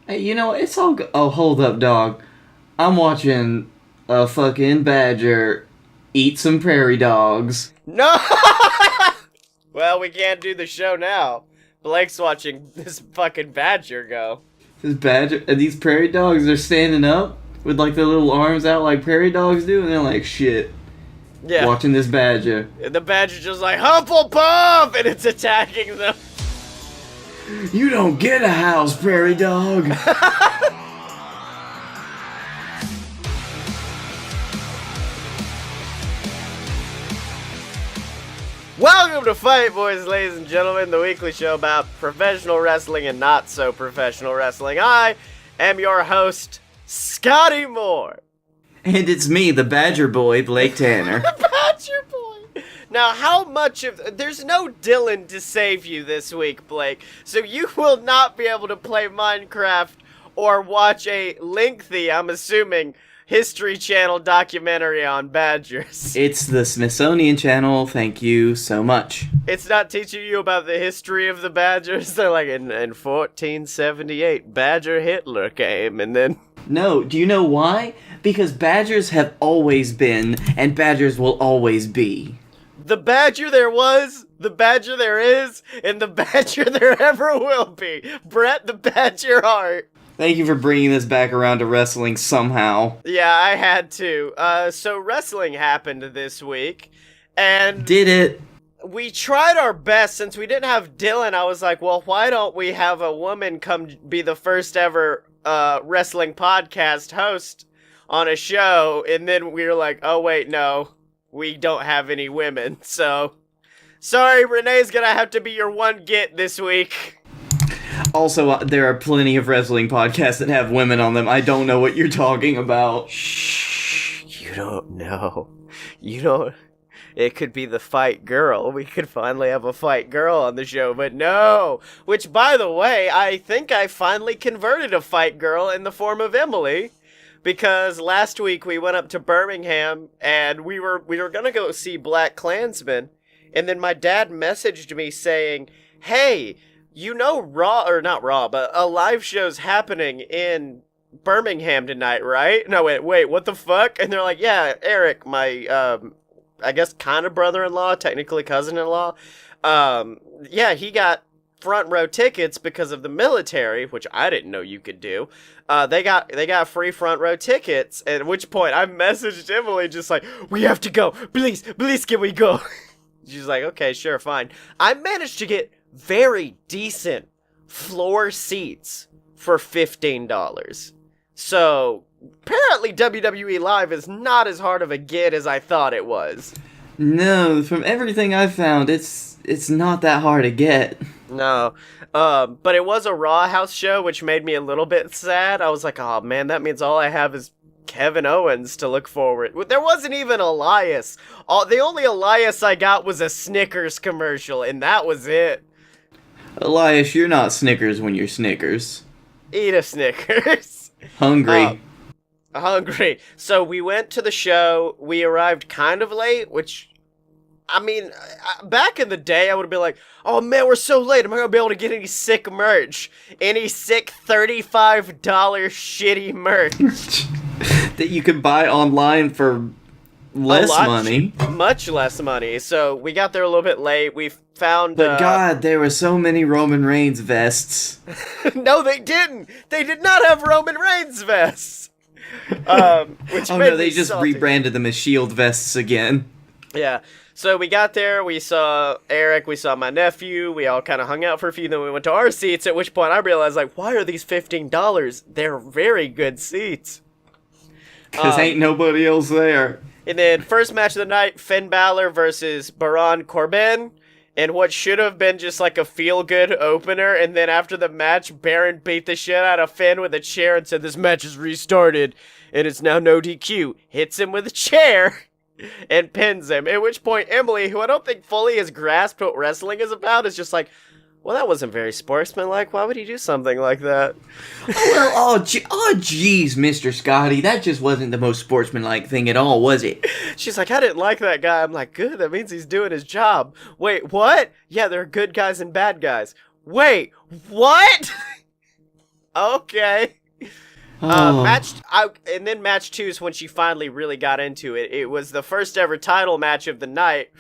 Hey, you know, it's all good. Oh, hold up, dog. I'm watching a fucking badger eat some prairie dogs. No! Well, we can't do the show now. Blake's watching this fucking badger go. This badger, and these prairie dogs are standing up with like their little arms out like prairie dogs do, and they're like, shit. Yeah. Watching this badger. And the badger's just like, Hufflepuff! And it's attacking them. You don't get a house, prairie dog. Welcome to Fight Boys, ladies and gentlemen, the weekly show about professional wrestling and not so professional wrestling. I am your host, Scottye Moore. And it's me, the badger boy, Blake Tanner. The badger boy. Now, how much of... There's no Dylan to save you this week, Blake, so you will not be able to play Minecraft or watch a lengthy, I'm assuming, History Channel documentary on badgers. It's the Smithsonian Channel, thank you so much. It's not teaching you about the history of the badgers. They're like, in 1478, Badger Hitler came, and then... No, do you know why? Because badgers have always been, and badgers will always be. The badger there was, the badger there is, and the badger there ever will be. Bret the Badger Hart. Thank you for bringing this back around to wrestling somehow. Yeah, I had to. So wrestling happened this week, and... Did it? We tried our best. Since we didn't have Dylan, I was like, well, why don't we have a woman come be the first ever wrestling podcast host on a show? And then we were like, oh, wait, no, we don't have any women. So, sorry, Renee's gonna have to be your one get this week. Also, there are plenty of wrestling podcasts that have women on them. I don't know what you're talking about. Shh, you don't know. You don't... It could be the Fight Girl. We could finally have a Fight Girl on the show, but no! Which, by the way, I think I finally converted a Fight Girl in the form of Emily. Because last week we went up to Birmingham, and we were gonna go see Black Klansman, and then my dad messaged me saying, hey, you know Raw, or not Raw, but a live show's happening in Birmingham tonight, right? No, wait, what the fuck? And they're like, yeah, Eric, my, I guess kind of brother-in-law, technically cousin-in-law. Yeah, he got front row tickets because of the military, which I didn't know you could do. They got free front row tickets, at which point I messaged Emily just like, we have to go. Please, can we go? She's like, okay, sure, fine. I managed to get very decent floor seats for $15. So... apparently WWE Live is not as hard of a get as I thought it was. No, from everything I've found, it's not that hard to get. No. But it was a Raw house show, which made me a little bit sad. I was like, oh man, that means all I have is Kevin Owens to look forward. There wasn't even Elias. The only Elias I got was a Snickers commercial, and that was it. Elias, you're not Snickers when you're Snickers. Eat a Snickers. Hungry. Hungry. So we went to the show. We arrived kind of late, which, I mean, back in the day, I would have been like, oh man, we're so late. Am I going to be able to get any sick merch? Any sick $35 shitty merch? That you could buy online for less money. Much less money. So we got there a little bit late. We found... But God, there were so many Roman Reigns vests. No, they didn't. They did not have Roman Reigns vests. Which oh no, they just salty. rebranded them as Shield vests again. Yeah. So we got there, we saw Eric, we saw my nephew, we all kind of hung out for a few, then we went to our seats, at which point I realized, like, why are these $15? They're very good seats. Because ain't nobody else there. And then, first match of the night, Finn Balor versus Baron Corbin, and what should have been just like a feel-good opener, and then after the match, Baron beat the shit out of Finn with a chair and said, this match is restarted, and it's now no DQ. Hits him with a chair, and pins him. At which point, Emily, who I don't think fully has grasped what wrestling is about, is just like, well, that wasn't very sportsmanlike. Why would he do something like that? Jeez, Mr. Scottye, that just wasn't the most sportsmanlike thing at all, was it? She's like, I didn't like that guy. I'm like, good, that means he's doing his job. Wait, what? Yeah, there are good guys and bad guys. Wait, what? Okay. Oh. And then match 2 is when she finally really got into it. It was the first ever title match of the night,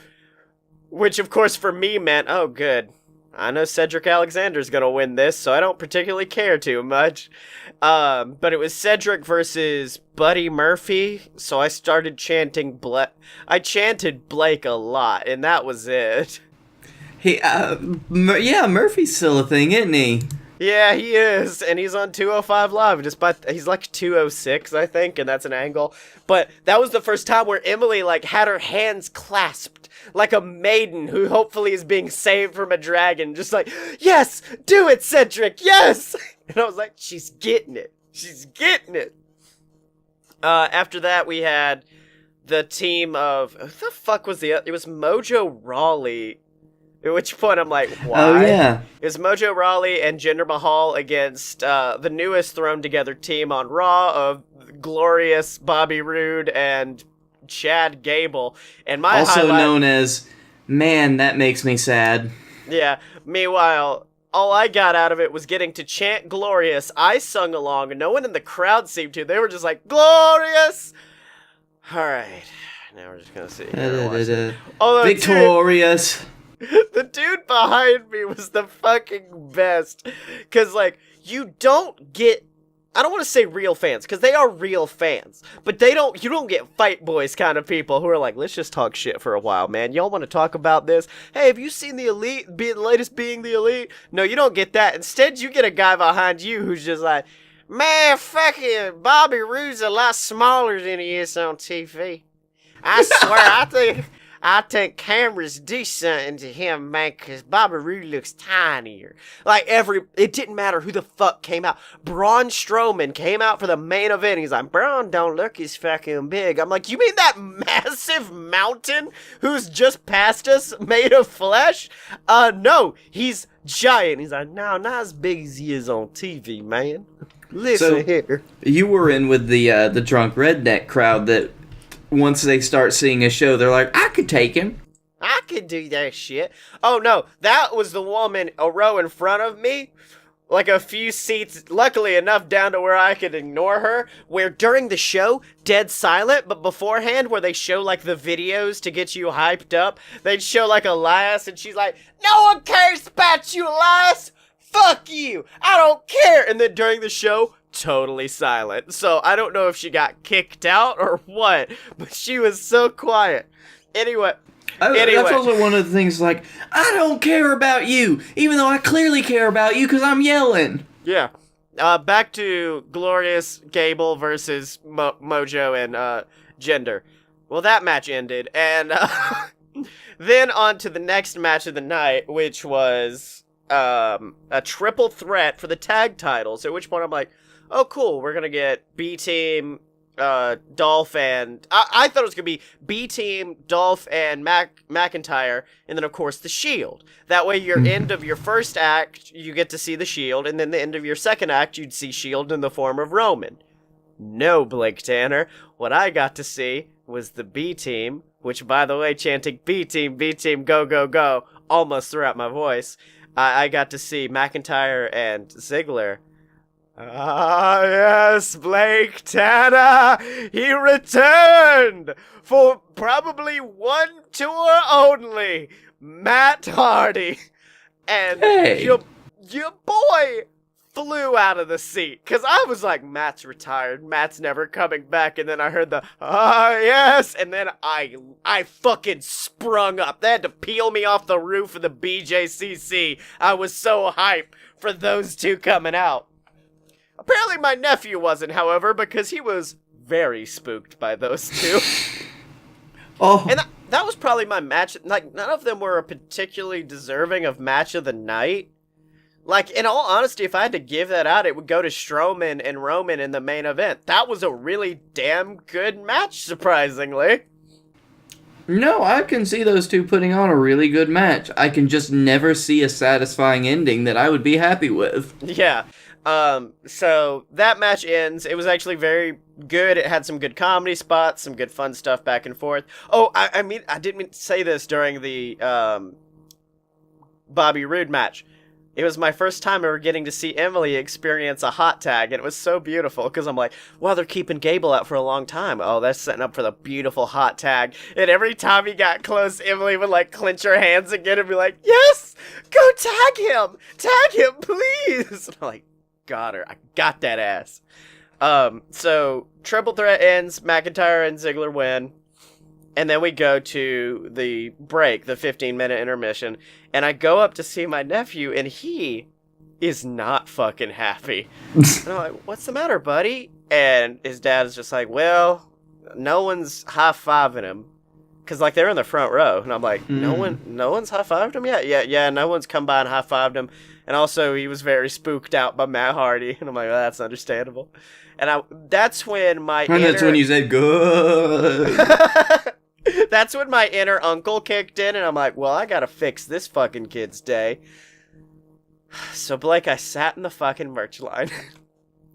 which of course for me meant, oh good, I know Cedric Alexander's gonna win this, so I don't particularly care too much. But it was Cedric versus Buddy Murphy, so I started chanting I chanted Blake a lot, and that was it. Yeah, Murphy's still a thing, isn't he? Yeah, he is, and he's on 205 Live, despite he's like 206, I think, and that's an angle. But that was the first time where Emily, like, had her hands clasped, like a maiden who hopefully is being saved from a dragon, just like, yes, do it, Cedric, yes! And I was like, she's getting it. She's getting it. After that, we had the team of, who the fuck was it was Mojo Rawley. At which point I'm like, why? Oh, yeah. It was Mojo Rawley and Jinder Mahal against the newest thrown together team on Raw of glorious Bobby Roode and Chad Gable. And my also known as, man, that makes me sad. Yeah. Meanwhile, all I got out of it was getting to chant glorious. I sung along, and no one in the crowd seemed to. They were just like, glorious! Alright. Now we're just gonna see. Victorious! The dude behind me was the fucking best. Because, like, you don't get... I don't want to say real fans, because they are real fans. But you don't get Fight Boys kind of people who are like, let's just talk shit for a while, man. Y'all want to talk about this? Hey, have you seen the Elite, latest being the Elite? No, you don't get that. Instead, you get a guy behind you who's just like, man, fucking Bobby Roode's a lot smaller than he is on TV. I swear, I think cameras do something to him, man, because Bobby Roode looks tinier. Like, it didn't matter who the fuck came out. Braun Strowman came out for the main event. He's like, Braun don't look as fucking big. I'm like, you mean that massive mountain who's just past us made of flesh? No, he's giant. He's like, no, not as big as he is on TV, man. Listen here. You were in with the drunk redneck crowd that once they start seeing a show, they're like, I could take him. I could do that shit. Oh, no. That was the woman a row in front of me. Like a few seats, luckily enough, down to where I could ignore her. Where during the show, dead silent, but beforehand, where they show, like, the videos to get you hyped up, they'd show, like, Elias, and she's like, no one cares about you, Elias! Fuck you! I don't care! And then during the show, totally silent. So I don't know if she got kicked out or what, but she was so quiet. Anyway. That's also one of the things, like, I don't care about you, even though I clearly care about you because I'm yelling. Yeah. Back to Glorious Gable versus Mojo and Jinder. Well, that match ended, and then on to the next match of the night, which was a triple threat for the tag titles, at which point I'm like, oh, cool, we're gonna get B-Team, Dolph, and... I thought it was gonna be B-Team, Dolph, and McIntyre, and then, of course, the Shield. That way, your end of your first act, you get to see the Shield, and then the end of your second act, you'd see Shield in the form of Roman. No, Blake Tanner. What I got to see was the B-Team, which, by the way, chanting B-Team, go, go, go, almost throughout my voice. I got to see McIntyre and Ziggler. Ah, yes, Blake Tanner! He returned! For probably one tour only! Matt Hardy! And your boy flew out of the seat. Because I was like, Matt's retired. Matt's never coming back. And then I heard the, yes! And then I fucking sprung up. They had to peel me off the roof of the BJCC. I was so hyped for those two coming out. Apparently my nephew wasn't, however, because he was very spooked by those two. Oh. And that was probably my match. Like, none of them were particularly deserving of match of the night. Like, in all honesty, if I had to give that out, it would go to Strowman and Roman in the main event. That was a really damn good match, surprisingly. No, I can see those two putting on a really good match. I can just never see a satisfying ending that I would be happy with. Yeah. So that match ends. It was actually very good. It had some good comedy spots, some good fun stuff back and forth. Oh, I mean, I didn't mean to say this during the, Bobby Roode match. it was my first time ever getting to see Emily experience a hot tag, and it was so beautiful, because I'm like, wow, they're keeping Gable out for a long time. Oh, that's setting up for the beautiful hot tag. And every time he got close, Emily would, like, clench her hands again and be like, yes, go tag him, please. And I'm like, got her, I got that ass. So, triple threat ends, McIntyre and Ziggler win. And then we go to the break, the 15-minute intermission, and I go up to see my nephew, and he is not fucking happy. And I'm like, what's the matter, buddy? And his dad is just like, well, no one's high-fiving him. Because, like, they're in the front row, and I'm like, no one's high-fived him yet? Yeah, no one's come by and high-fived him. And also, he was very spooked out by Matt Hardy, and I'm like, well, that's understandable. And that's when my that's when you said, good. That's when my inner uncle kicked in, and I'm like, well, I gotta fix this fucking kid's day. So, Blake, I sat in the fucking merch line.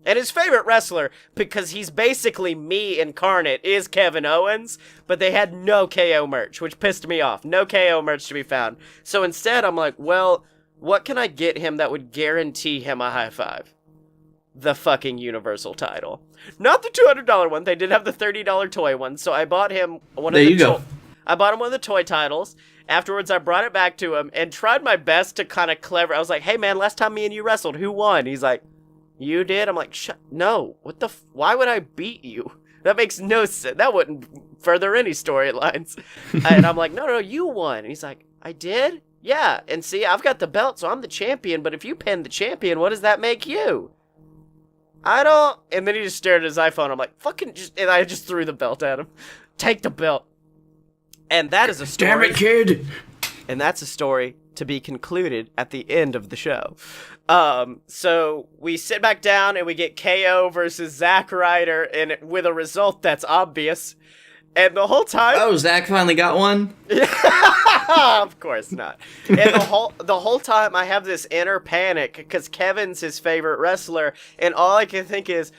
And his favorite wrestler, because he's basically me incarnate, is Kevin Owens, but they had no KO merch, which pissed me off. No KO merch to be found. So instead, I'm like, well, what can I get him that would guarantee him a high five? The fucking Universal title. Not the $200 one. They did have the $30 toy one, so I bought him one of the I bought him one of the toy titles. Afterwards, I brought it back to him and tried my best to kind of clever. I was like, hey man, last time me and you wrestled, who won? He's like, you did? I'm like, no. What the why would I beat you? That makes no sense. That wouldn't further any storylines. And I'm like, no, you won. And he's like, I did? Yeah. And see, I've got the belt, so I'm the champion, but if you pin the champion, what does that make you? I don't... And then he just stared at his iPhone. I'm like, fucking just... And I just threw the belt at him. Take the belt. And that is a story... Damn it, kid! And that's a story to be concluded at the end of the show. So we sit back down and we get KO versus Zack Ryder, and with a result that's obvious. And the whole time... Oh, Zack finally got one? Of course not. And the whole time I have this inner panic because Kevin's his favorite wrestler, and all I can think is,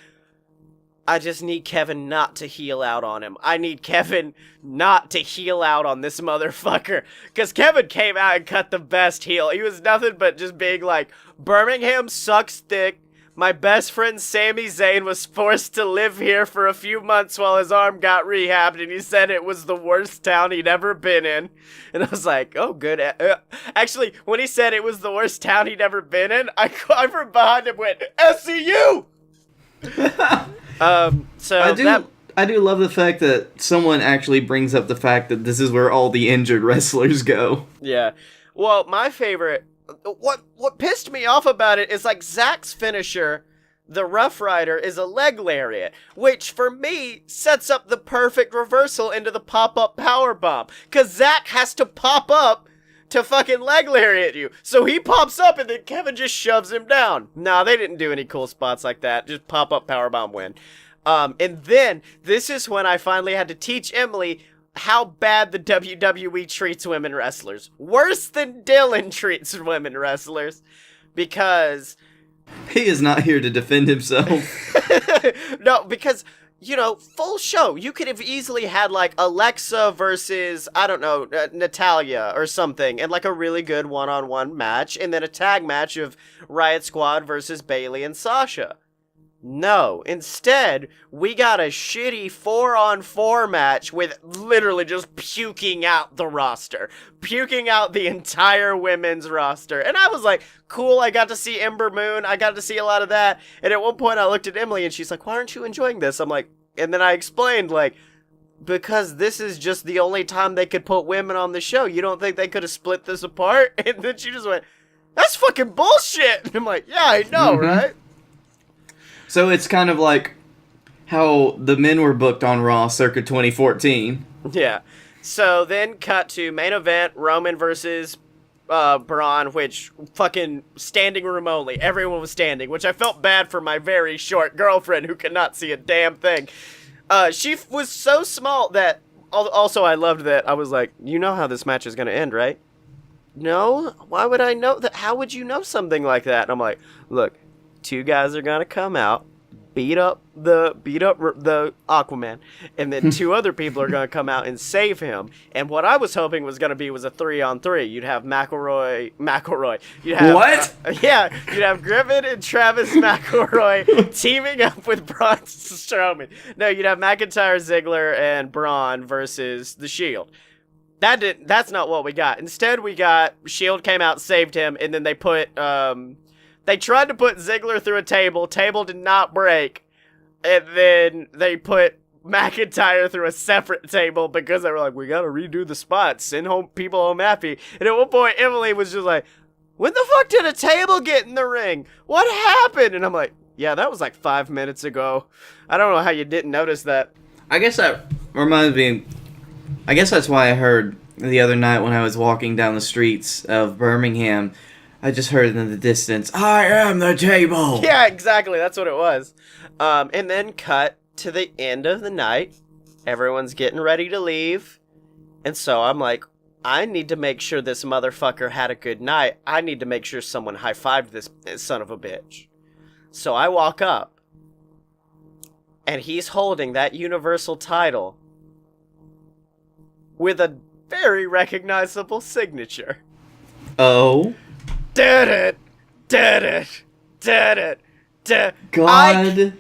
I just need Kevin not to heel out on him. I need Kevin not to heel out on this motherfucker. Because Kevin came out and cut the best heel. He was nothing but just being like, Birmingham sucks dick. My best friend Sami Zayn was forced to live here for a few months while his arm got rehabbed, and he said it was the worst town he'd ever been in. And I was like, oh, good. Actually, when he said it was the worst town he'd ever been in, I from behind him went, SCU! I do love the fact that someone actually brings up the fact that this is where all the injured wrestlers go. Yeah. Well, my favorite... What pissed me off about it is, like, Zack's finisher, the Rough Rider, is a leg lariat, which, for me, sets up the perfect reversal into the pop-up powerbomb. Because Zack has to pop up to fucking leg lariat you. So he pops up, and then Kevin just shoves him down. Nah, they didn't do any cool spots like that. Just pop-up powerbomb win. And then, this is when I finally had to teach Emily how bad the WWE treats women wrestlers. Worse than Dylan treats women wrestlers. Because... he is not here to defend himself. No, because, you know, full show. You could have easily had, like, Alexa versus, I don't know, Natalia or something. And, like, a really good one-on-one match. And then a tag match of Riot Squad versus Bayley and Sasha. No, instead, we got a shitty 4-on-4 match with literally just puking out the roster. Puking out the entire women's roster. And I was like, cool, I got to see Ember Moon, I got to see a lot of that. And at one point I looked at Emily and she's like, why aren't you enjoying this? I'm like, and then I explained, like, because this is just the only time they could put women on the show. You don't think they could have split this apart? And then she just went, that's fucking bullshit! And I'm like, yeah, I know, right? So it's kind of like how the men were booked on Raw circa 2014. Yeah. So then cut to main event, Roman versus Braun, which fucking standing room only. Everyone was standing, which I felt bad for my very short girlfriend who could not see a damn thing. She was so small that... Also, I loved that. I was like, you know how this match is going to end, right? No? Why would I know that? How would you know something like that? And I'm like, look... 2 guys are gonna come out, beat up the Aquaman, and then 2 other people are gonna come out and save him. And what I was hoping was gonna be a 3-on-3. You'd have McElroy. You'd have What? You'd have Griffin and Travis McElroy teaming up with Braun Strowman. No, you'd have McIntyre, Ziggler, and Braun versus the Shield. That's not what we got. Instead, we got Shield came out, saved him, and then they put they tried to put Ziggler through a table. Table did not break, and then they put McIntyre through a separate table because they were like, we gotta redo the spots, send people home happy. And at one point, Emily was just like, when the fuck did a table get in the ring? What happened? And I'm like, yeah, that was like 5 minutes ago. I don't know how you didn't notice that. I guess that reminds me. I guess that's why I heard the other night when I was walking down the streets of Birmingham, I just heard in the distance, I am the table! Yeah, exactly. That's what it was. And then cut to the end of the night. Everyone's getting ready to leave. And so I'm like, I need to make sure this motherfucker had a good night. I need to make sure someone high-fived this son of a bitch. So I walk up. And he's holding that Universal title with a very recognizable signature. Oh. Did it. God.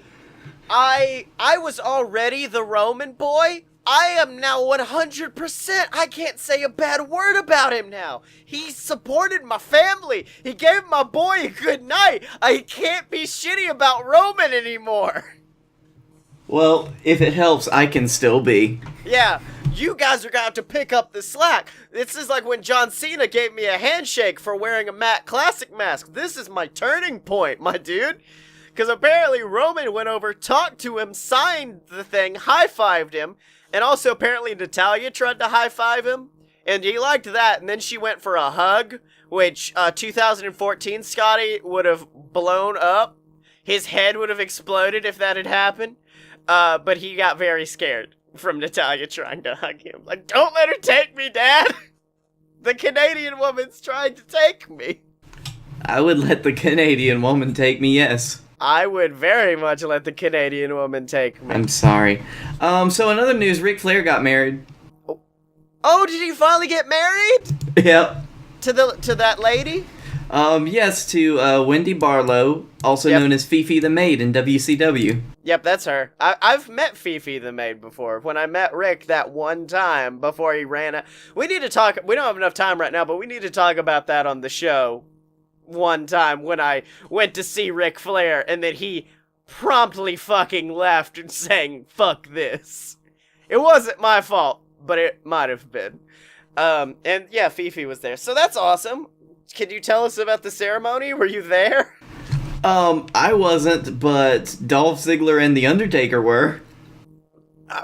I was already the Roman boy. I am now 100%. I can't say a bad word about him now. He supported my family. He gave my boy a good night. I can't be shitty about Roman anymore. Well, if it helps, I can still be. Yeah, you guys are going to have to pick up the slack. This is like when John Cena gave me a handshake for wearing a Matt Classic mask. This is my turning point, my dude. Because apparently Roman went over, talked to him, signed the thing, high-fived him, and also apparently Natalya tried to high-five him, and he liked that, and then she went for a hug, which 2014 Scottye would have blown up. His head would have exploded if that had happened, but he got very scared from Natalya trying to hug him. Like, don't let her take me, Dad! The Canadian woman's trying to take me. I would let the Canadian woman take me, yes. I would very much let the Canadian woman take me. I'm sorry. So in other news, Ric Flair got married. Oh, did he finally get married? Yep. To that lady? Yes, to Wendy Barlow, also known as Fifi the Maid in WCW. Yep, that's her. I've met Fifi the Maid before. When I met Rick that one time before he ran out. We need to talk. We don't have enough time right now, but we need to talk about that on the show. One time when I went to see Ric Flair and then he promptly fucking left and saying, fuck this. It wasn't my fault, but it might have been. And yeah, Fifi was there. So that's awesome. Can you tell us about the ceremony? Were you there? I wasn't, but Dolph Ziggler and The Undertaker were.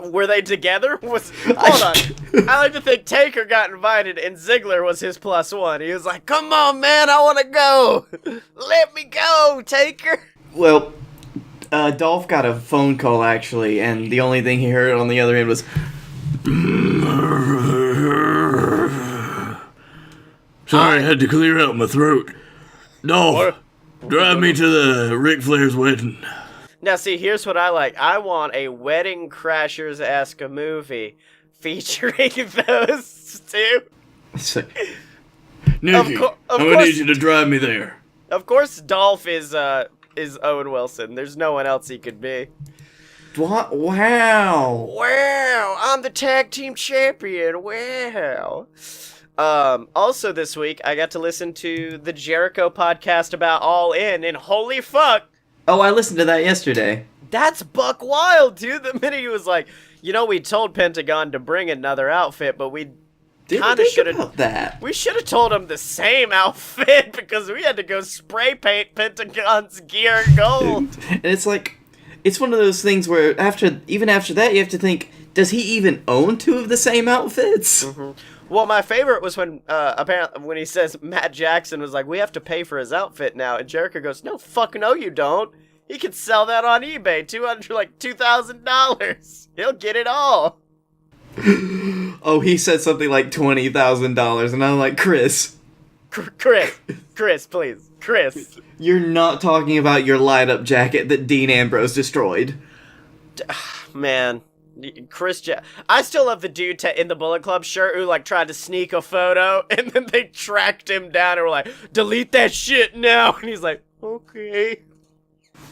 Were they together? Hold on. I like to think Taker got invited and Ziggler was his +1. He was like, come on, man, I want to go. Let me go, Taker. Well, Dolph got a phone call, actually, and the only thing he heard on the other end was... Sorry, I had to clear out my throat. Dolph, drive me to the Ric Flair's wedding. Now, see, here's what I like. I want a Wedding Crashers-esque movie featuring those two. Nikki, I'm gonna need you to drive me there. Of course, Dolph is Owen Wilson. There's no one else he could be. Wow. Wow, I'm the tag team champion. Wow. Also this week, I got to listen to the Jericho podcast about All In, and holy fuck. Oh, I listened to that yesterday. That's buck wild, dude. The minute he was like, you know, we told Pentagon to bring another outfit, but we kind of should have that. We should have told him the same outfit because we had to go spray paint Pentagon's gear gold. And it's like, it's one of those things where even after that, you have to think, does he even own two of the same outfits? Mm-hmm. Well, my favorite was when apparently when he says Matt Jackson was like, we have to pay for his outfit now, and Jericho goes, no, fuck no, you don't. He could sell that on eBay, $2,000. He'll get it all. Oh, he said something like $20,000, and I'm like, Chris, Chris, please. Chris. You're not talking about your light-up jacket that Dean Ambrose destroyed. Man, I still love the dude in the Bullet Club shirt who, like, tried to sneak a photo, and then they tracked him down and were like, delete that shit now. And he's like, okay.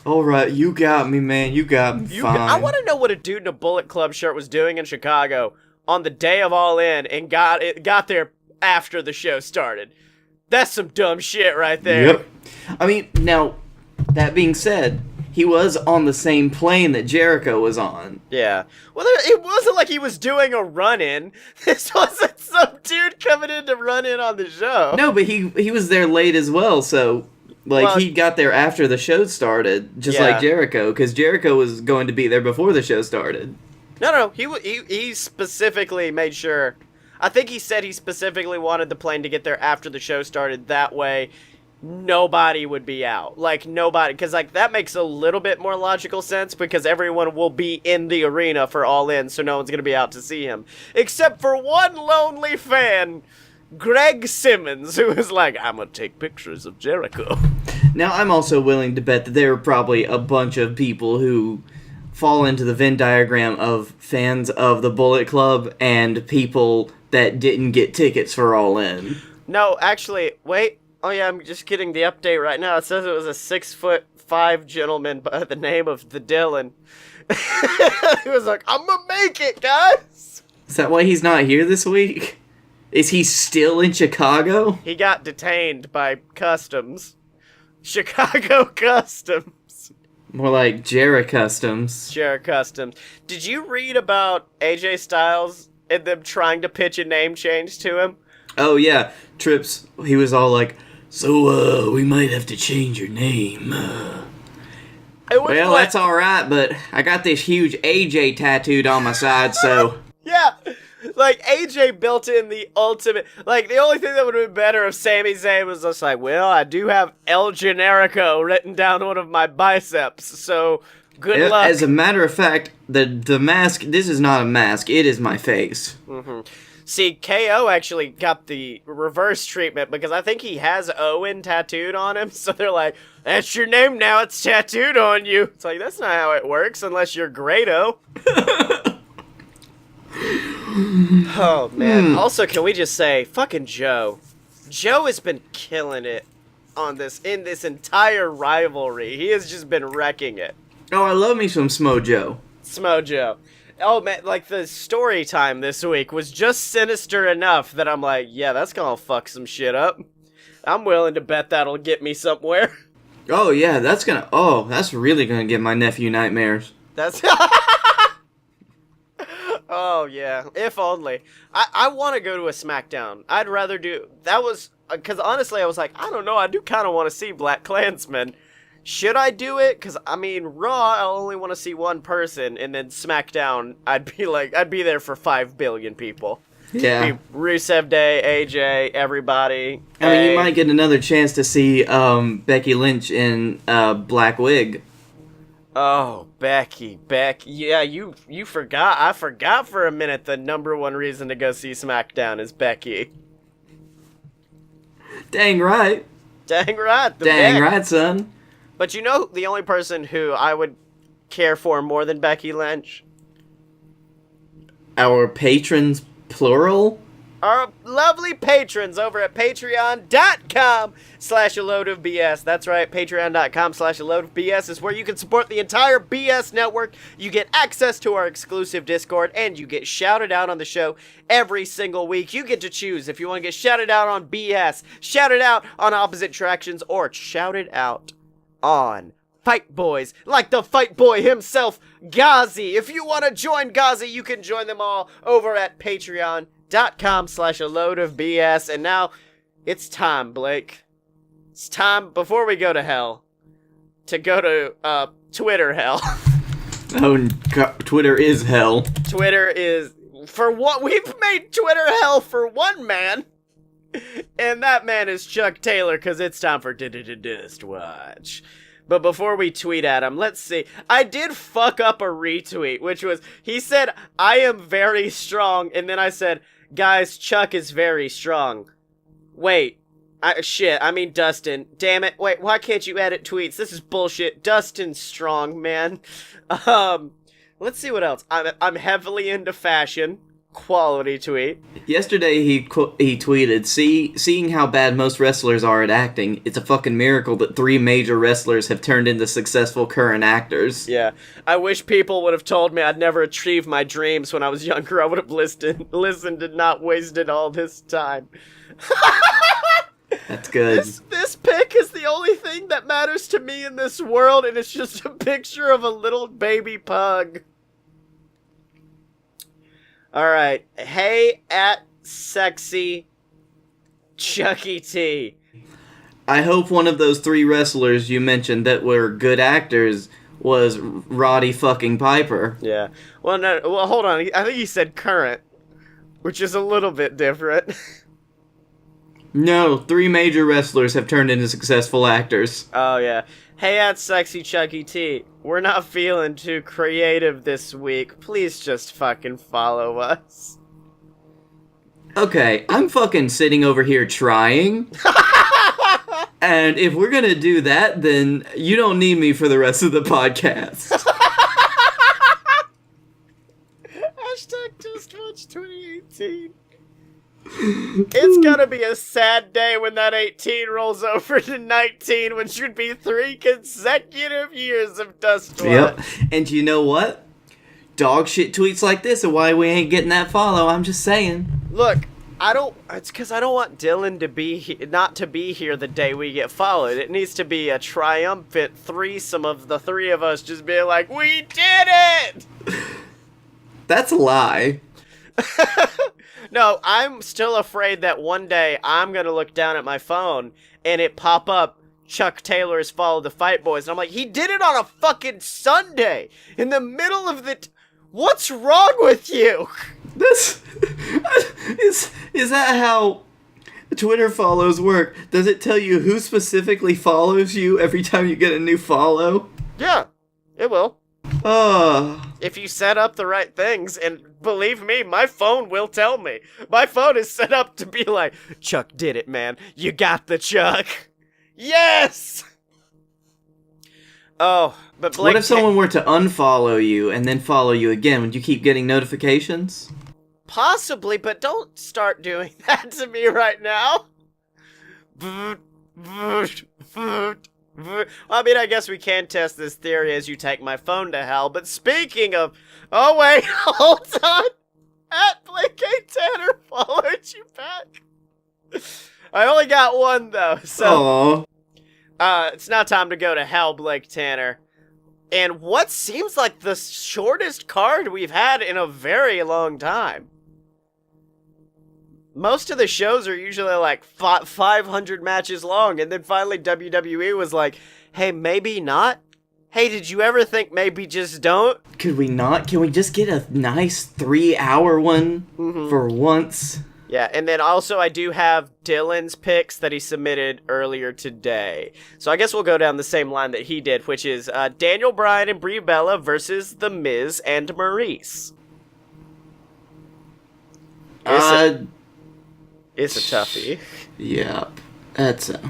Alright, you got me, man. You got me fine. I want to know what a dude in a Bullet Club shirt was doing in Chicago on the day of All In and got there after the show started. That's some dumb shit right there. Yep. I mean, now, that being said, he was on the same plane that Jericho was on. Yeah. Well, it wasn't like he was doing a run-in. This wasn't some dude coming in to run in on the show. No, but he was there late as well, so... Like, he got there after the show started, just like Jericho, because Jericho was going to be there before the show started. No, he specifically made sure... I think he said he specifically wanted the plane to get there after the show started, that way nobody would be out. Like, nobody... Because, like, that makes a little bit more logical sense, because everyone will be in the arena for All In, so no one's going to be out to see him. Except for one lonely fan... Greg Simmons, who was like, I'm gonna take pictures of Jericho. Now, I'm also willing to bet that there are probably a bunch of people who fall into the Venn diagram of fans of the Bullet Club and people that didn't get tickets for All In. No, actually, wait. Oh yeah, I'm just getting the update right now. It says it was a 6'5" gentleman by the name of the Dylan. He was like, I'm gonna make it, guys! Is that why he's not here this week? Is he still in Chicago? He got detained by Customs. Chicago Customs. More like Jarrah Customs. Jarrah Customs. Did you read about AJ Styles and them trying to pitch a name change to him? Oh, yeah. Trips, he was all like, so, we might have to change your name. Well, that's alright, but I got this huge AJ tattooed on my side, so... Yeah! Like, AJ built in the ultimate... Like, the only thing that would have been better if Sami Zayn was just like, well, I do have El Generico written down one of my biceps, so good luck. As a matter of fact, the mask, this is not a mask, it is my face. Mm-hmm. See, KO actually got the reverse treatment because I think he has Owen tattooed on him, so they're like, that's your name now, it's tattooed on you. It's like, that's not how it works unless you're Grado. Oh, man. Also, can we just say, fucking Joe. Joe has been killing it in this entire rivalry. He has just been wrecking it. Oh, I love me some Smojo. Smojo. Oh, man, like, the story time this week was just sinister enough that I'm like, yeah, that's gonna fuck some shit up. I'm willing to bet that'll get me somewhere. Oh, yeah, that's really gonna give my nephew nightmares. That's... Oh, yeah. If only. I want to go to a SmackDown. I'd rather do... That was... Because honestly, I was like, I don't know. I do kind of want to see Black Klansman. Should I do it? Because, I mean, Raw, I'll only want to see one person. And then SmackDown, I'd be there for 5 billion people. Yeah. Rusev Day, AJ, everybody. I mean, you might get another chance to see Becky Lynch in Black Wig. Oh, Becky. Yeah, you forgot. I forgot for a minute the number one reason to go see SmackDown is Becky. Dang right. Dang right. Dang right, son. But you know the only person who I would care for more than Becky Lynch? Our patrons, plural? Our lovely patrons over at patreon.com/a-load-of-BS. That's right, patreon.com/a-load-of-BS is where you can support the entire BS network. You get access to our exclusive Discord, and you get shouted out on the show every single week. You get to choose if you want to get shouted out on BS, shouted out on Opposite Attractions, or shouted out on Fight Boys, like the Fight Boy himself, Ghazi. If you want to join Ghazi, you can join them all over at patreon.com/a-load-of-BS. And now, it's time, Blake. It's time, before we go to hell, to go to, Twitter hell. Oh, God, Twitter is hell. Twitter is, for what, we've made Twitter hell for one man. And that man is Chuck Taylor, because it's time for Dist Watch. But before we tweet at him, let's see. I did fuck up a retweet, which was, he said, I am very strong, and then I said, guys, Chuck is very strong. Wait, I mean Dustin. Damn it. Wait, why can't you edit tweets? This is bullshit. Dustin's strong, man. Let's see what else. I'm heavily into fashion. Quality tweet. Yesterday he tweeted, seeing how bad most wrestlers are at acting, it's a fucking miracle that 3 major wrestlers have turned into successful current actors. Yeah. I wish people would have told me I'd never achieve my dreams when I was younger. I would have listened and not wasted all this time. That's good. This pic is the only thing that matters to me in this world, and it's just a picture of a little baby pug. Alright. Hey at sexy Chucky T. I hope one of those 3 wrestlers you mentioned that were good actors was Roddy fucking Piper. Yeah. Well, no. Well, hold on. I think he said current, which is a little bit different. No, 3 major wrestlers have turned into successful actors. Oh, yeah. Hey at sexy Chucky T. We're not feeling too creative this week. Please just fucking follow us. Okay, I'm fucking sitting over here trying. And if we're gonna do that, then you don't need me for the rest of the podcast. Hashtag Just Watch 2018. It's gonna be a sad day when that 18 rolls over to 19, which would be 3 consecutive years of Dust Watch. Yep. And you know what? Dog shit tweets like this are why we ain't getting that follow. I'm just saying. Look, it's because I don't want Dylan to be not to be here the day we get followed. It needs to be a triumphant threesome of the 3 of us just being like, we did it! That's a lie. No, I'm still afraid that one day I'm gonna look down at my phone and it pop up, Chuck Taylor has followed the Fight Boys, and I'm like, he did it on a fucking Sunday! In the middle of the... What's wrong with you? This... Is that how Twitter follows work? Does it tell you who specifically follows you every time you get a new follow? Yeah, it will. Oh. If you set up the right things, and believe me, my phone will tell me. My phone is set up to be like, Chuck did it, man. You got the Chuck. Yes! Oh, but Blake... What if someone were to unfollow you and then follow you again? Would you keep getting notifications? Possibly, but don't start doing that to me right now. I mean, I guess we can test this theory as you take my phone to hell, but speaking of... Oh, wait, hold on! At Blake A. Tanner followed you back. I only got one, though, so... it's now time to go to hell, Blake Tanner. And what seems like the shortest card we've had in a very long time. Most of the shows are usually like 500 matches long, and then finally WWE was like, hey, maybe not? Hey, did you ever think maybe just don't? Could we not? Can we just get a nice 3-hour one for once? Yeah, and then also I do have Dylan's picks that he submitted earlier today. So I guess we'll go down the same line that he did, which is Daniel Bryan and Brie Bella versus The Miz and Maurice. It's a toughie. Yep. That's a...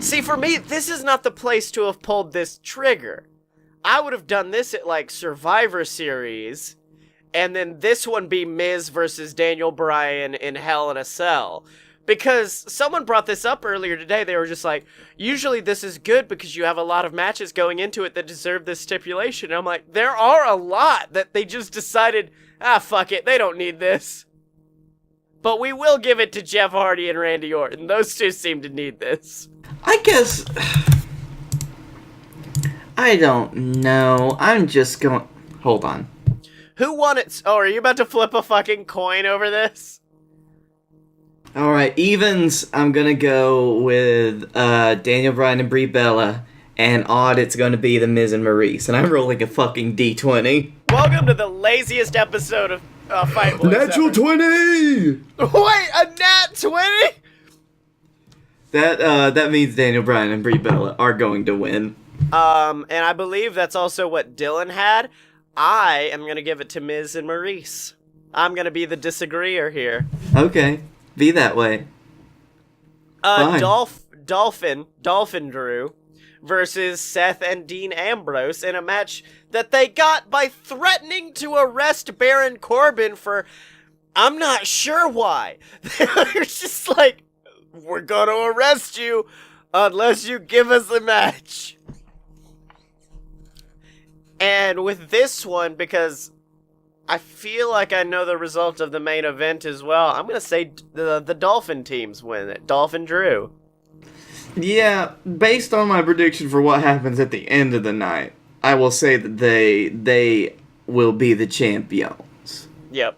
See, for me, this is not the place to have pulled this trigger. I would have done this at, like, Survivor Series, and then this one be Miz versus Daniel Bryan in Hell in a Cell. Because someone brought this up earlier today. They were just like, usually this is good because you have a lot of matches going into it that deserve this stipulation. And I'm like, there are a lot that they just decided, fuck it, they don't need this. But we will give it to Jeff Hardy and Randy Orton. Those two seem to need this. I guess... I don't know. I'm just going... Hold on. Who won it? Oh, are you about to flip a fucking coin over this? Alright, evens, I'm gonna go with Daniel Bryan and Brie Bella. And odd, it's gonna be The Miz and Maurice. And I'm rolling a fucking D20. Welcome to the laziest episode of Fight Boys Natural ever. 20! Wait, a nat 20? That means Daniel Bryan and Brie Bella are going to win. And I believe that's also what Dylan had. I am gonna give it to Miz and Maurice. I'm gonna be the disagreeer here. Okay, be that way. Fine. Dolphin Drew versus Seth and Dean Ambrose in a match that they got by threatening to arrest Baron Corbin for, I'm not sure why. They're just like, we're gonna arrest you unless you give us a match. And with this one, because I feel like I know the result of the main event as well, I'm gonna say the Dolphin teams win it. Dolphin Drew. Yeah, based on my prediction for what happens at the end of the night, I will say that they will be the champions. Yep.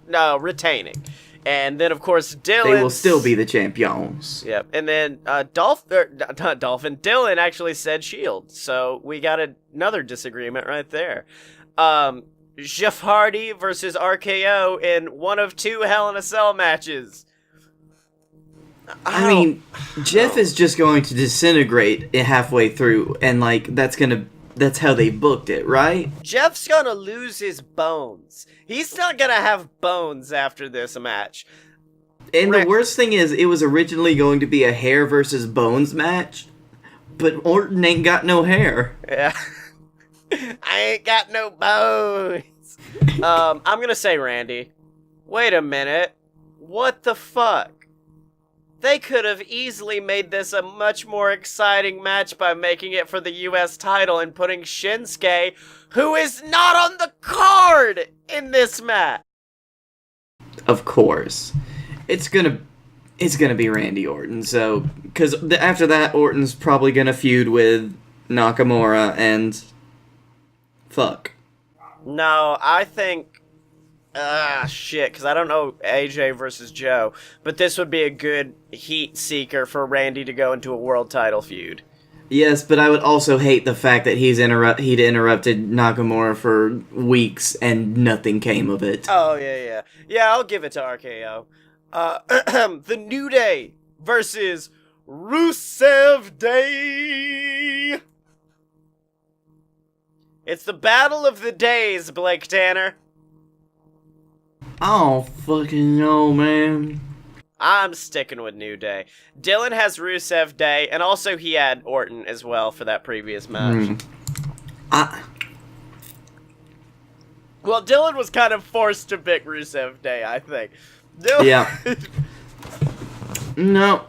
No, retaining. And then, of course, Dylan. They will still be the champions. Yep. And then, not Dolphin. Dylan actually said Shield. So we got another disagreement right there. Jeff Hardy versus RKO in one of 2 Hell in a Cell matches. I mean, Jeff is just going to disintegrate halfway through, and that's how they booked it, right? Jeff's gonna lose his bones. He's not gonna have bones after this match. And the worst thing is, it was originally going to be a hair versus bones match, but Orton ain't got no hair. Yeah. I ain't got no bones. I'm gonna say Randy. Wait a minute. What the fuck? They could have easily made this a much more exciting match by making it for the US title and putting Shinsuke, who is not on the card, in this match. Of course. It's gonna be Randy Orton, so... Because after that, Orton's probably gonna feud with Nakamura and... Fuck. No, I think... shit, because I don't know AJ versus Joe, but this would be a good heat seeker for Randy to go into a world title feud. Yes, but I would also hate the fact that he'd interrupted Nakamura for weeks and nothing came of it. Oh, yeah. Yeah, I'll give it to RKO. The New Day versus Rusev Day. It's the battle of the days, Blake Tanner. I don't fucking know, man. I'm sticking with New Day. Dylan has Rusev Day, and also he had Orton as well for that previous match. Well, Dylan was kind of forced to pick Rusev Day, I think. Yeah. No.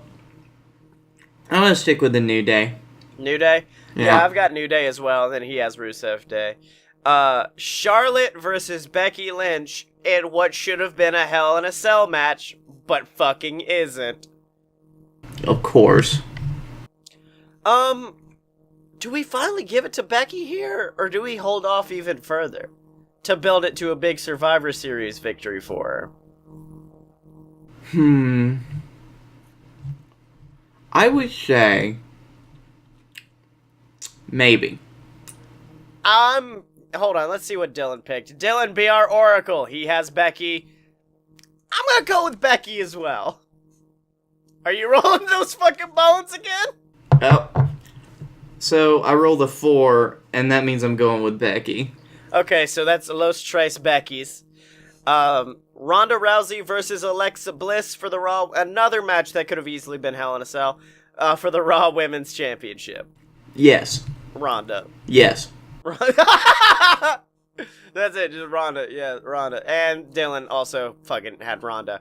I'm gonna stick with the New Day. New Day? Yeah, I've got New Day as well, and then he has Rusev Day. Charlotte versus Becky Lynch in what should have been a Hell in a Cell match, but fucking isn't. Of course. Do we finally give it to Becky here, or do we hold off even further to build it to a big Survivor Series victory for her? I would say... maybe. Hold on, let's see what Dylan picked. Dylan, be our oracle. He has Becky. I'm gonna go with Becky as well. Are you rolling those fucking bones again? Oh. So, I rolled a 4, and that means I'm going with Becky. Okay, so that's Los Tres Beckys. Ronda Rousey versus Alexa Bliss for the Raw. Another match that could have easily been Hell in a Cell. For the Raw Women's Championship. Yes. Ronda. Yes. That's it, just Ronda. Yeah, Ronda. And Dylan also fucking had Ronda.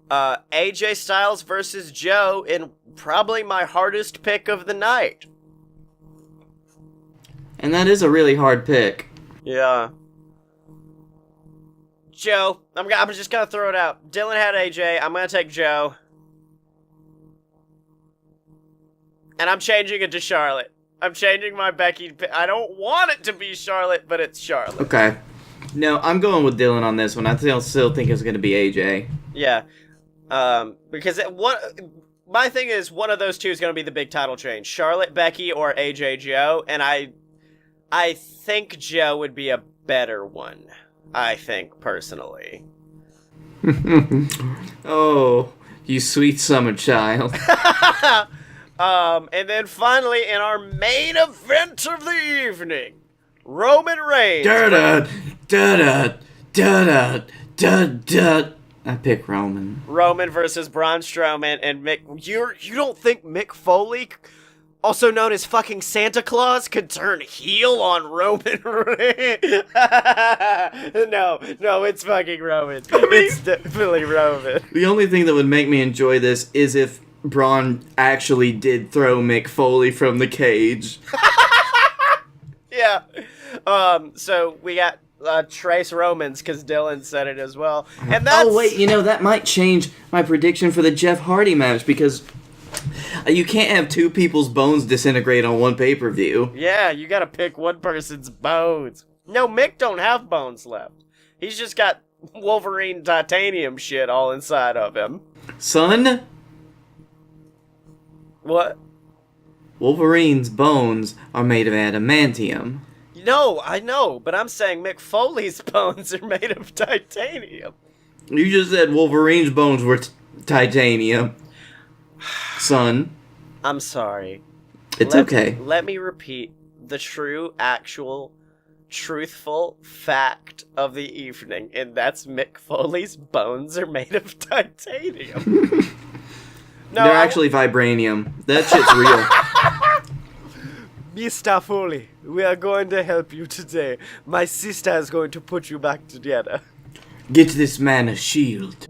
AJ Styles versus Joe in probably my hardest pick of the night. And that is a really hard pick. Yeah. Joe. I'm just gonna throw it out. Dylan had AJ. I'm gonna take Joe. And I'm changing it to Charlotte. I'm changing my Becky. I don't want it to be Charlotte, but it's Charlotte. Okay. No, I'm going with Dylan on this one. I still think it's going to be AJ. Yeah. Because my thing is, one of those two is going to be the big title change. Charlotte, Becky, or AJ Joe. And I think Joe would be a better one. I think, personally. Oh, you sweet summer child. And then finally, in our main event of the evening, Roman Reigns. Da-da, da-da, da-da, da-da. I pick Roman. Roman versus Braun Strowman and Mick. You don't think Mick Foley, also known as fucking Santa Claus, could turn heel on Roman Reigns? No, it's fucking Roman. It's definitely Roman. The only thing that would make me enjoy this is if Braun actually did throw Mick Foley from the cage. Yeah. So we got Trace Romans, because Dylan said it as well. And that's... Oh, wait, that might change my prediction for the Jeff Hardy match, because you can't have two people's bones disintegrate on one pay-per-view. Yeah, you gotta pick one person's bones. No, Mick don't have bones left. He's just got Wolverine titanium shit all inside of him. Son? What? Wolverine's bones are made of adamantium. No, I know, but I'm saying Mick Foley's bones are made of titanium. You just said Wolverine's bones were titanium. Son. I'm sorry. It's okay. Let me repeat the true, actual, truthful fact of the evening, and that's Mick Foley's bones are made of titanium. No, they're actually vibranium. That shit's real. Mr. Foley, we are going to help you today. My sister is going to put you back together. Get this man a shield.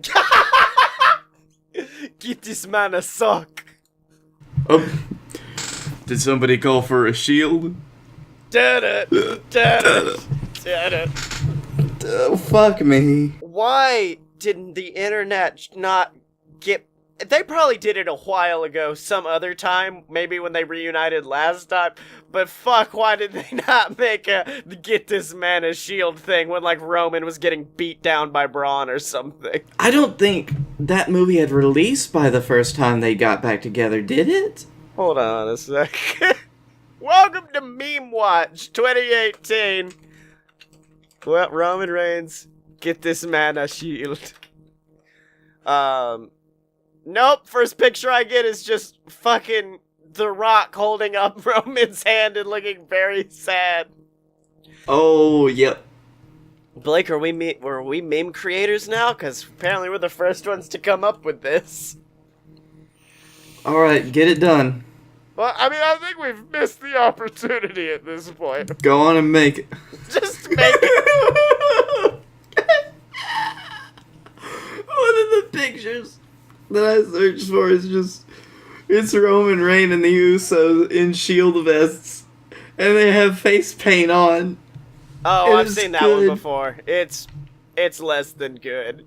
Get this man a sock. Oh. Did somebody call for a shield? Oh, fuck me. Why didn't the internet not get... They probably did it a while ago, some other time, maybe when they reunited last time, but fuck, why did they not make a get this man a shield thing when, like, Roman was getting beat down by Braun or something? I don't think that movie had released by the first time they got back together, did it? Hold on a sec. Welcome to Meme Watch 2018. Well, Roman Reigns, get this man a shield. Nope, first picture I get is just fucking The Rock holding up Roman's hand and looking very sad. Oh, yep. Blake, were we meme creators now? Because apparently we're the first ones to come up with this. Alright, get it done. Well, I mean, I think we've missed the opportunity at this point. Go on and make it. Just make it. One of the pictures that I searched for is it's Roman Reigns and the Usos in shield vests, and they have face paint on. Oh, I've seen that one before. It's less than good.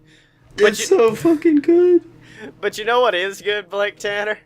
But it's so fucking good. But you know what is good, Blake Tanner?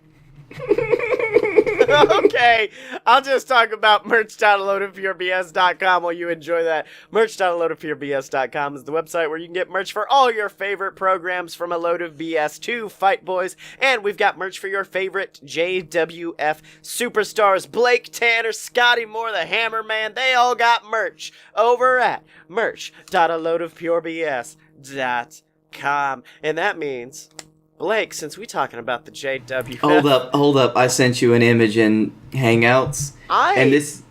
Okay, I'll just talk about merch.aloadofpurebs.com while you enjoy that. Merch.aloadofpurebs.com is the website where you can get merch for all your favorite programs, from A Load of BS to Fight Boys, and we've got merch for your favorite JWF superstars. Blake Tanner, Scottye Moore, the Hammer Man, they all got merch over at merch.aloadofpurebs.com. And that means... Blake, since we're talking about the JWF... Hold up. I sent you an image in Hangouts. I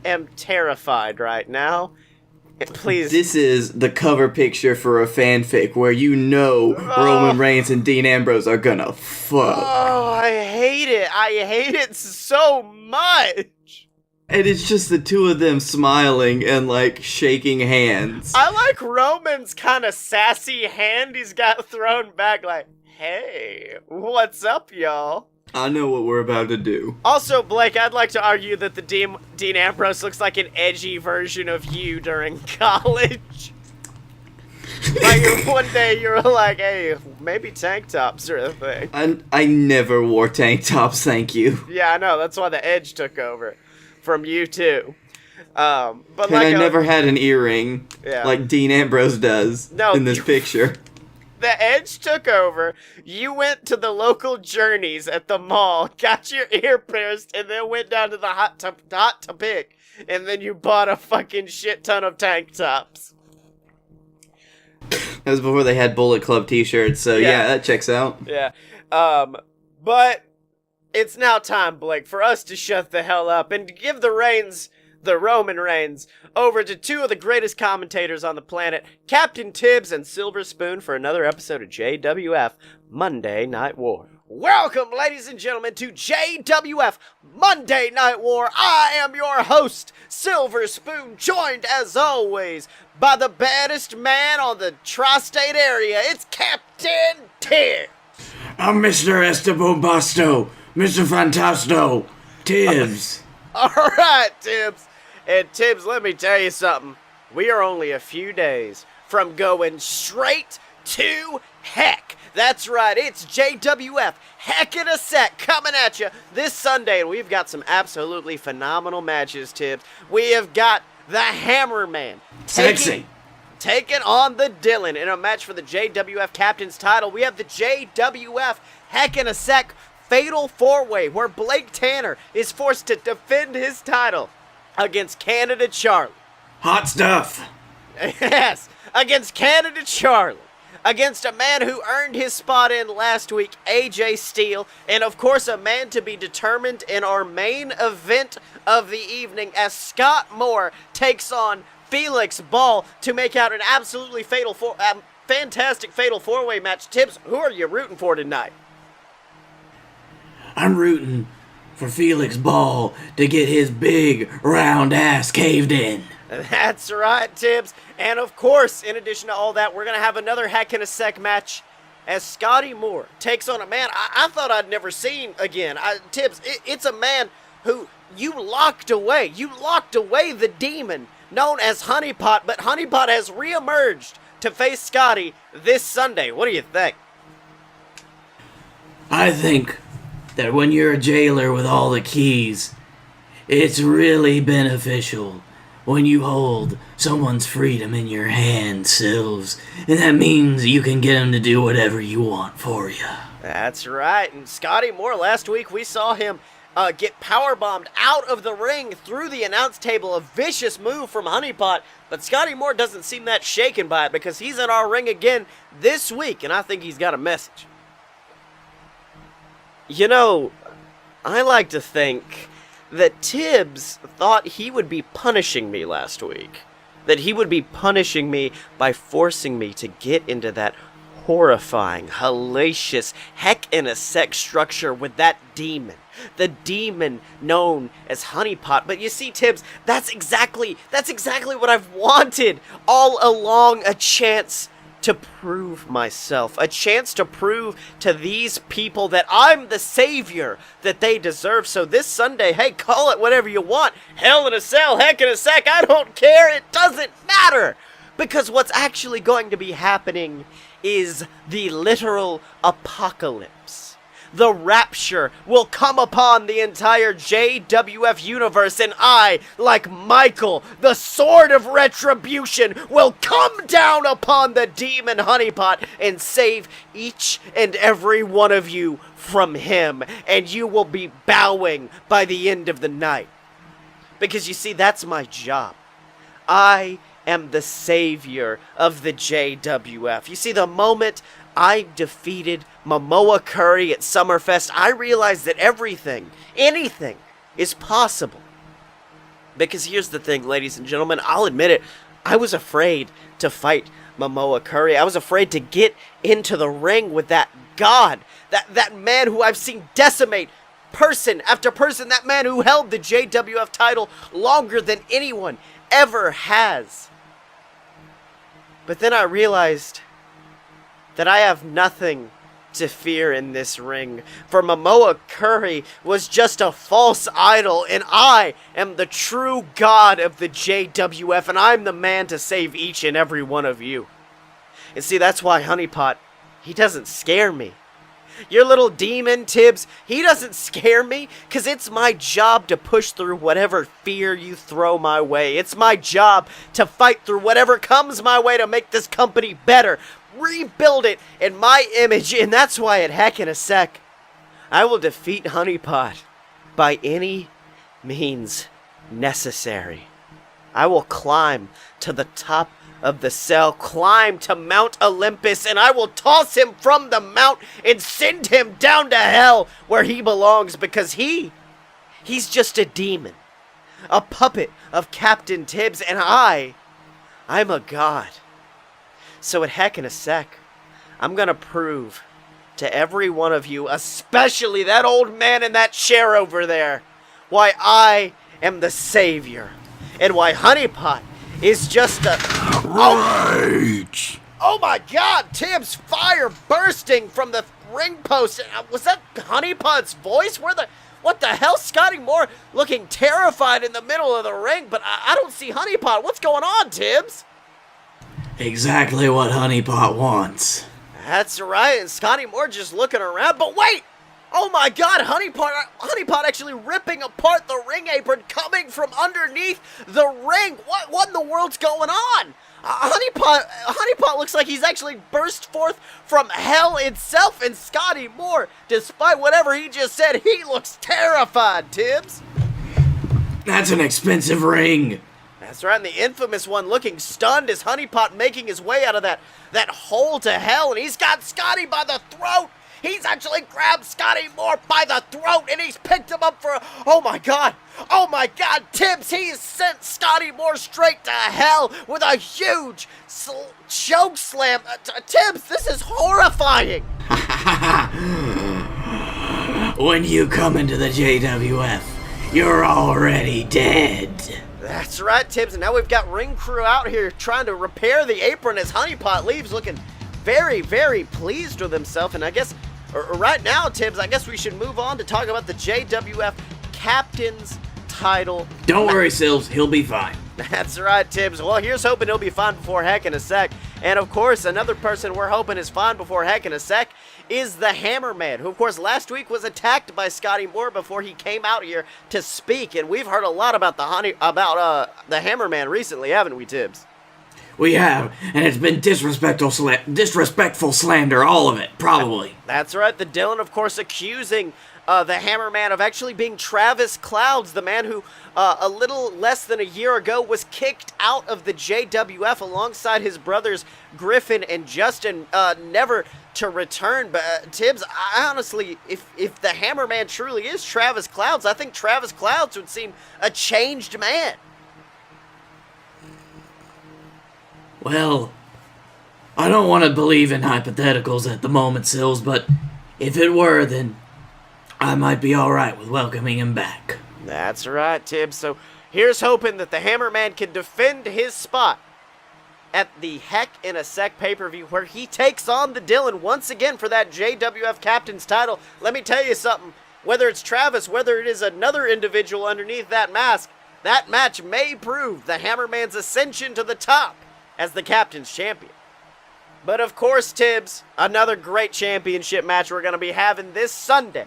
am terrified right now. Please. This is the cover picture for a fanfic where Roman Reigns and Dean Ambrose are gonna fuck. Oh, I hate it. I hate it so much. And it's just the two of them smiling and, like, shaking hands. I like Roman's kind of sassy hand he's got thrown back like... Hey, what's up, y'all? I know what we're about to do. Also, Blake, I'd like to argue that the Dean Ambrose looks like an edgy version of you during college. Like, one day you were like, hey, maybe tank tops are a thing. I never wore tank tops, thank you. Yeah, I know. That's why the edge took over from you, too. But and like I never had an earring like Dean Ambrose does in this picture. The edge took over. You went to the local Journeys at the mall, got your ear pierced, and then went down to the hot to pick, and then you bought a fucking shit ton of tank tops. That was before they had Bullet Club t-shirts, so yeah, that checks out. Yeah. But it's now time, Blake, for us to shut the hell up and to give the reins the Roman Reigns, over to two of the greatest commentators on the planet, Captain Tibbs and Silver Spoon, for another episode of JWF Monday Night War. Welcome, ladies and gentlemen, to JWF Monday Night War. I am your host, Silver Spoon, joined as always by the baddest man on the tri-state area. It's Captain Tibbs. I'm Mr. Esteban-Basto, Mr. Fantasto, Tibbs. All right, Tibbs. And Tibbs, let me tell you something. We are only a few days from going straight to heck. That's right, it's JWF Heck in a Sec coming at you this Sunday, and we've got some absolutely phenomenal matches, Tibbs. We have got the Hammerman taking on the Dylan in a match for the JWF Captain's title. We have the JWF Heck in a Sec Fatal 4-Way, where Blake Tanner is forced to defend his title against Canada Charlie. Hot stuff. Yes, against Canada Charlie. Against a man who earned his spot in last week, AJ Steele, and of course a man to be determined in our main event of the evening as Scott Moore takes on Felix Ball to make out an absolutely fantastic Fatal 4-Way match. Tibbs, who are you rooting for tonight? I'm rooting for Felix Ball to get his big round ass caved in. That's right, Tibbs. And of course, in addition to all that, we're going to have another Heck in a Sec match as Scottye Moore takes on a man I thought I'd never seen again. Tibbs, it's a man who you locked away. You locked away the demon known as Honeypot, but Honeypot has reemerged to face Scottye this Sunday. What do you think? I think that when you're a jailer with all the keys, it's really beneficial when you hold someone's freedom in your hand, Silves. And that means you can get them to do whatever you want for you. That's right. And Scottye Moore, last week we saw him get powerbombed out of the ring through the announce table. A vicious move from Honeypot. But Scottye Moore doesn't seem that shaken by it because he's in our ring again this week. And I think he's got a message. You know, I like to think that Tibbs thought he would be punishing me last week. That he would be punishing me by forcing me to get into that horrifying, hellacious Heck in a Sec structure with that demon. The demon known as Honeypot. But you see, Tibbs, that's exactly what I've wanted all along. A chance to prove myself. A chance to prove to these people that I'm the savior that they deserve. So this Sunday, hey, call it whatever you want. Hell in a Cell, Heck in a Sec, I don't care. It doesn't matter. Because what's actually going to be happening is the literal apocalypse. The rapture will come upon the entire JWF universe, and I, like Michael, the sword of retribution, will come down upon the demon Honeypot and save each and every one of you from him, and you will be bowing by the end of the night. Because you see, that's my job. I am the savior of the JWF. You see, the moment I defeated Momoa Curry at Summerfest, I realized that anything is possible. Because here's the thing, ladies and gentlemen, I'll admit it, I was afraid to fight Momoa Curry. I was afraid to get into the ring with that god, that man who I've seen decimate person after person, that man who held the JWF title longer than anyone ever has. But then I realized that I have nothing to fear in this ring, for Momoa Curry was just a false idol, and I am the true god of the JWF, and I'm the man to save each and every one of you. And see, that's why Honeypot, he doesn't scare me. Your little demon, Tibbs, he doesn't scare me, because it's my job to push through whatever fear you throw my way. It's my job to fight through whatever comes my way to make this company better. Rebuild it in my image, and that's why at Heck in a Sec, I will defeat Honeypot by any means necessary. I will climb to the top of the cell, climb to Mount Olympus, and I will toss him from the mount and send him down to hell where he belongs, because he's just a demon. a puppet of Captain Tibbs, and I'm a god. So at Heck in a Sec, I'm gonna prove to every one of you, especially that old man in that chair over there, why I am the savior, and why Honey Pot is just a... Right! Oh my god, Tibbs, fire bursting from the ring post. Was that Honey Pot's voice? What the hell? Scottye Moore looking terrified in the middle of the ring, but I don't see Honey Pot. What's going on, Tibbs? Exactly what Honey Pot wants. That's right, and Scottye Moore just looking around, but wait! Oh my god, Honey Pot actually ripping apart the ring apron coming from underneath the ring. What in the world's going on? Honey Pot looks like he's actually burst forth from hell itself, and Scottye Moore, despite whatever he just said, he looks terrified, Tibbs. That's an expensive ring. That's right, and the infamous one looking stunned as Honey Pot making his way out of that hole to hell, and he's got Scottye by the throat. He's actually grabbed Scottye Moore by the throat, and he's picked him up for... Oh my god, Tibbs, he's sent Scottye Moore straight to hell with a huge choke slam. Tibbs, this is horrifying. When you come into the JWF, you're already dead. That's right, Tibbs, and now we've got ring crew out here trying to repair the apron as Honey Pot leaves, looking very, very pleased with himself. And I guess right now, Tibbs, I guess we should move on to talk about the JWF Captain's title. Don't worry, Sills, he'll be fine. That's right, Tibbs. Well, here's hoping he'll be fine before Heck in a Sec. And of course, another person we're hoping is fine before Heck in a Sec is the Hammerman, who of course last week was attacked by Scottye Moore before he came out here to speak. And we've heard a lot about the Hammerman recently, haven't we, Tibbs? We have, and it's been disrespectful slander, all of it, probably. That's right. The Dylan, of course, accusing the Hammerman of actually being Travis Clouds, the man who a little less than a year ago was kicked out of the JWF alongside his brothers Griffin and Justin, never to return. But Tibbs, I honestly, if the Hammerman truly is Travis Clouds, I think Travis Clouds would seem a changed man. Well, I don't want to believe in hypotheticals at the moment, Sills, but if it were, then I might be alright with welcoming him back. That's right, Tibbs. So here's hoping that the Hammerman can defend his spot at the Heck in a Sec pay-per-view, where he takes on the Dylan once again for that JWF Captain's title. Let me tell you something. Whether it's Travis, whether it is another individual underneath that mask, that match may prove the Hammerman's ascension to the top as the Captain's champion. But of course, Tibbs, another great championship match we're going to be having this Sunday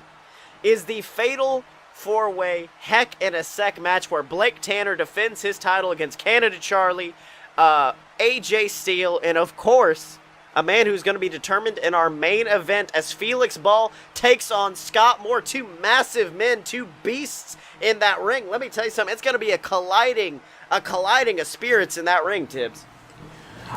is the Fatal 4-Way Heck in a Sec match, where Blake Tanner defends his title against Canada Charlie, AJ Steele, and of course, a man who's going to be determined in our main event as Felix Ball takes on Scott Moore. Two massive men, two beasts in that ring. Let me tell you something, it's going to be a colliding of spirits in that ring, Tibbs.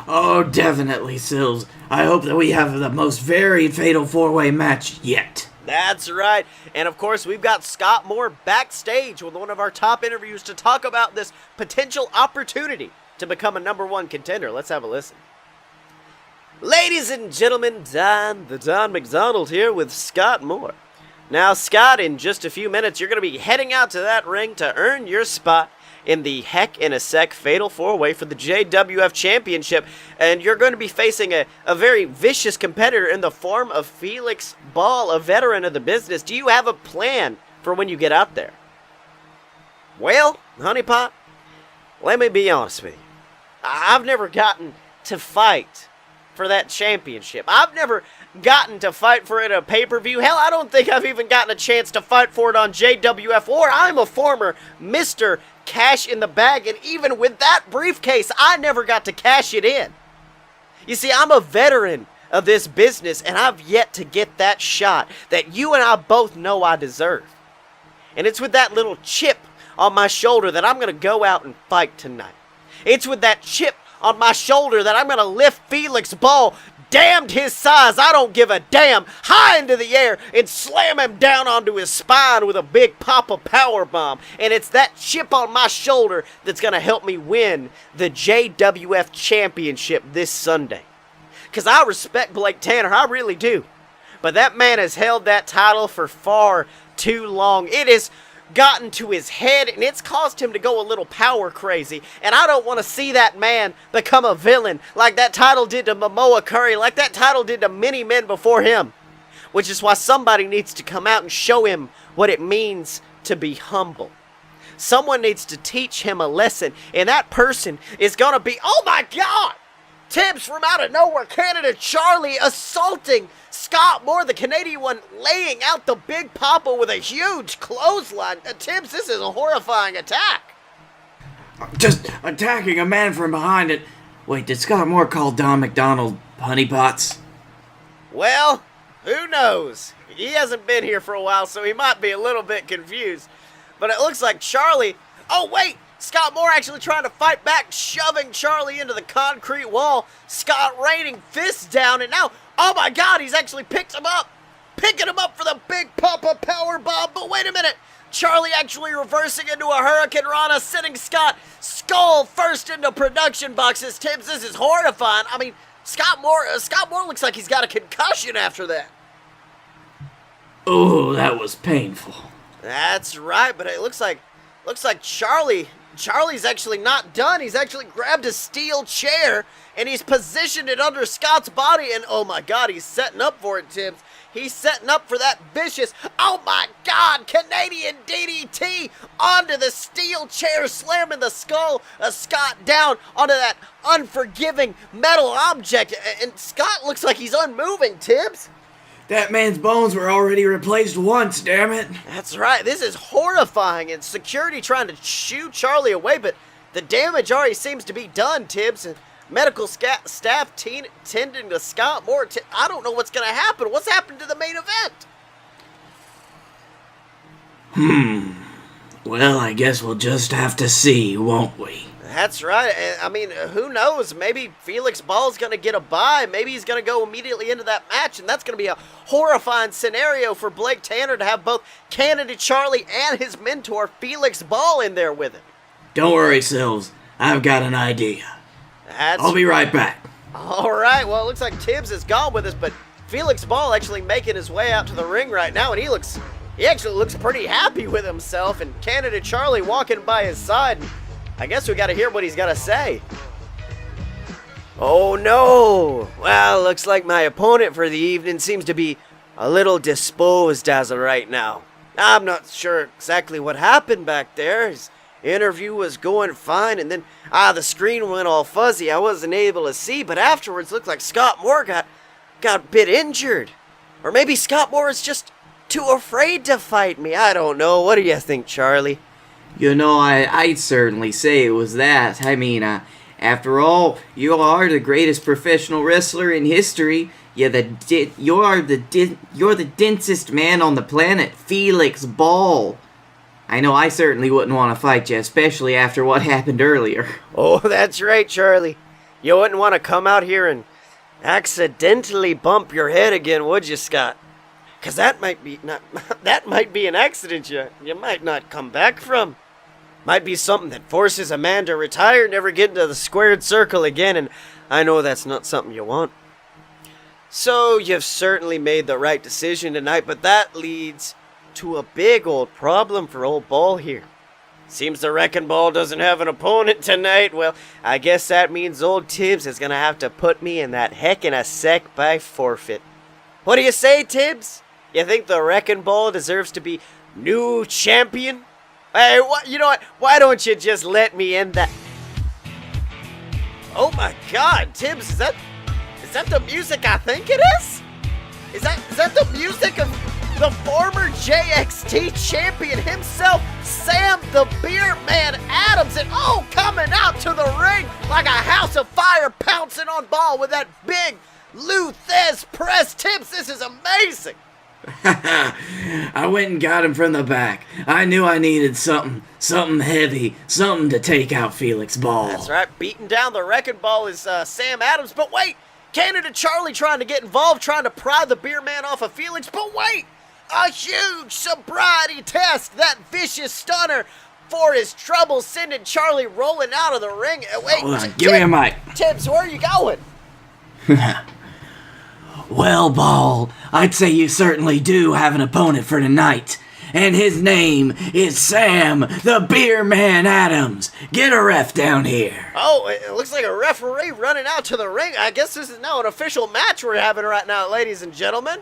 Oh, definitely, Sills. I hope that we have the most varied Fatal 4-Way match yet. That's right. And of course, we've got Scott Moore backstage with one of our top interviews to talk about this potential opportunity to become a #1 contender. Let's have a listen. Ladies and gentlemen, Don McDonald here with Scott Moore. Now, Scott, in just a few minutes, you're going to be heading out to that ring to earn your spot in the Heck in a Sec Fatal 4-Way for the JWF Championship, and you're going to be facing a very vicious competitor in the form of Felix Ball, a veteran of the business. Do you have a plan for when you get out there? Well, Honey Pot, let me be honest with you. I've never gotten to fight for that championship. I've never gotten to fight for it at a pay-per-view. Hell, I don't think I've even gotten a chance to fight for it on JWF, or I'm a former Mr. Cash in the Bag, and even with that briefcase, I never got to cash it in. You see, I'm a veteran of this business, and I've yet to get that shot that you and I both know I deserve. And it's with that little chip on my shoulder that I'm going to go out and fight tonight. It's with that chip on my shoulder that I'm going to lift Felix Ball damned his size, I don't give a damn, high into the air and slam him down onto his spine with a big Papa Powerbomb. And it's that chip on my shoulder that's going to help me win the JWF Championship this Sunday. Because I respect Blake Tanner, I really do. But that man has held that title for far too long. It has gotten to his head, and it's caused him to go a little power crazy. And I don't want to see that man become a villain like that title did to Momoa Curry, like that title did to many men before him. Which is why somebody needs to come out and show him what it means to be humble. Someone needs to teach him a lesson, and that person is going to be, oh my God! Tibbs from out of nowhere, Canada Charlie assaulting Scott Moore, the Canadian one, laying out the Big Papa with a huge clothesline. Tibbs, this is a horrifying attack. Just attacking a man from behind it. Wait, did Scott Moore call Don McDonald honeypots? Well, who knows? He hasn't been here for a while, so he might be a little bit confused. But it looks like Charlie... Oh, wait! Scott Moore actually trying to fight back, shoving Charlie into the concrete wall. Scott raining fists down, and now, oh my God, he's actually picked him up. Picking him up for the Big Papa Powerbomb. But wait a minute. Charlie actually reversing into a Hurricane Rana, sending Scott skull first into production boxes. Tibbs, this is horrifying. I mean, Scott Moore looks like he's got a concussion after that. Oh, that was painful. That's right, but it looks like Charlie's actually not done. He's actually grabbed a steel chair and he's positioned it under Scott's body, and oh my God, he's setting up for it, Tibbs. He's setting up for that vicious, oh my God, Canadian DDT onto the steel chair, slamming the skull of Scott down onto that unforgiving metal object, and Scott looks like he's unmoving, Tibbs. That man's bones were already replaced once, damn it. That's right. This is horrifying, and security trying to shoo Charlie away, but the damage already seems to be done, Tibbs. And medical staff tending to Scott Moore. I don't know what's going to happen. What's happened to the main event? Well, I guess we'll just have to see, won't we? That's right. I mean, who knows? Maybe Felix Ball's going to get a bye. Maybe he's going to go immediately into that match, and that's going to be a horrifying scenario for Blake Tanner to have both Canada Charlie and his mentor Felix Ball in there with him. Don't worry, Sills. I've got an idea. I'll be right back. All right. Well, it looks like Tibbs is gone with us, but Felix Ball actually making his way out to the ring right now, and he actually looks pretty happy with himself, and Canada Charlie walking by his side. And I guess we got to hear what he's got to say. Oh no! Well, looks like my opponent for the evening seems to be a little disposed as of right now. I'm not sure exactly what happened back there. His interview was going fine, and then the screen went all fuzzy. I wasn't able to see, but afterwards looked like Scott Moore got a bit injured. Or maybe Scott Moore is just too afraid to fight me. I don't know. What do you think, Charlie? You know, I'd certainly say it was that. I mean, after all, you are the greatest professional wrestler in history. You're the densest man on the planet, Felix Ball. I know I certainly wouldn't want to fight you, especially after what happened earlier. Oh, that's right, Charlie. You wouldn't want to come out here and accidentally bump your head again, would you, Scott? Because that might be an accident you might not come back from. Might be something that forces a man to retire, never get into the squared circle again, and I know that's not something you want. So you've certainly made the right decision tonight, but that leads to a big old problem for old Ball here. Seems the Wrecking Ball doesn't have an opponent tonight. Well, I guess that means old Tibbs is going to have to put me in that heck in a sec by forfeit. What do you say, Tibbs? You think the Wrecking Ball deserves to be new champion? Hey, you know what? Why don't you just let me in that? Oh my God, Tibbs, is that the music I think it is? Is that the music of the former JXT champion himself, Sam the Beer Man Adams, and coming out to the ring like a house of fire, pouncing on Ball with that big Lou Thez press. Tibbs, this is amazing. I went and got him from the back. I knew I needed something heavy, something to take out Felix Ball. That's right, beating down the Wrecking Ball is Sam Adams, but wait, Canada Charlie trying to get involved, trying to pry the beer man off of Felix, but wait! A huge sobriety test, that vicious stunner for his trouble, sending Charlie rolling out of the ring. Wait, Hold on, give me a mic. Tibbs, where are you going? Well, Ball, I'd say you certainly do have an opponent for tonight. And his name is Sam the Beer Man Adams. Get a ref down here. Oh, it looks like a referee running out to the ring. I guess this is now an official match we're having right now, ladies and gentlemen.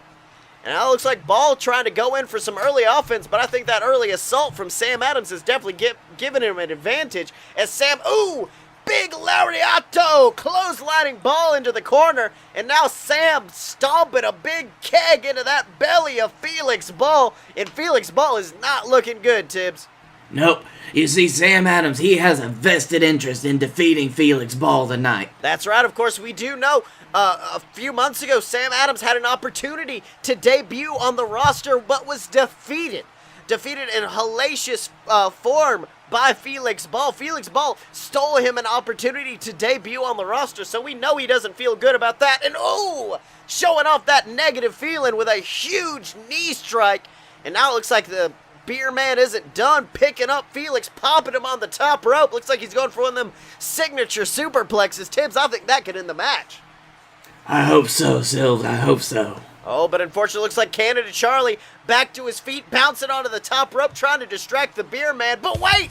And now it looks like Ball trying to go in for some early offense, but I think that early assault from Sam Adams has definitely given him an advantage. As Sam, ooh, big lariato, clotheslining Ball into the corner, and now Sam stomping a big keg into that belly of Felix Ball, and Felix Ball is not looking good, Tibbs. Nope. You see, Sam Adams, he has a vested interest in defeating Felix Ball tonight. That's right, of course, we do know a few months ago, Sam Adams had an opportunity to debut on the roster, but was defeated. Defeated in hellacious form by Felix Ball. Felix Ball stole him an opportunity to debut on the roster, so we know he doesn't feel good about that. And oh, showing off that negative feeling with a huge knee strike. And now it looks like the Beer Man isn't done, picking up Felix, popping him on the top rope. Looks like he's going for one of them signature superplexes. Tibbs, I think that could end the match. I hope so, Silves. I hope so. Oh, but unfortunately, looks like Canada Charlie back to his feet, bouncing onto the top rope, trying to distract the Beer Man. But wait!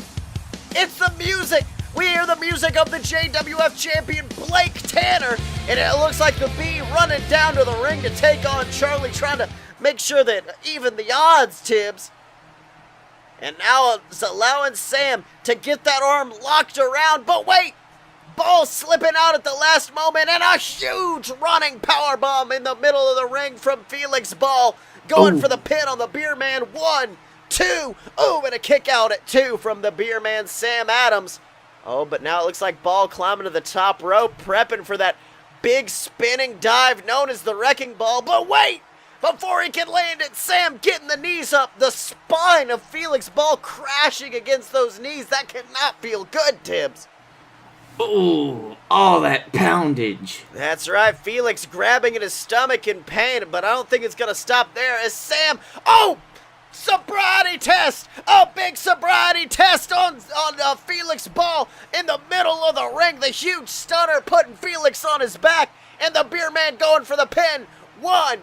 It's the music! We hear the music of the JWF champion, Blake Tanner, and it looks like the Bee running down to the ring to take on Charlie, trying to make sure that even the odds, Tibbs. And now it's allowing Sam to get that arm locked around, but wait! Ball slipping out at the last moment, and a huge running powerbomb in the middle of the ring from Felix Ball, going for the pin on the Beer Man. 1, 2, and a kick out at 2 from the Beer Man, Sam Adams. Oh, but now it looks like Ball climbing to the top rope, prepping for that big spinning dive known as the Wrecking Ball. But wait! Before he can land it, Sam getting the knees up, the spine of Felix Ball crashing against those knees. That cannot feel good, Tibbs. Ooh, all that poundage. That's right, Felix grabbing at his stomach in pain, but I don't think it's going to stop there as Sam, sobriety test! A big sobriety test on Felix Ball in the middle of the ring. The huge stunner putting Felix on his back, and the Beer Man going for the pin. 1,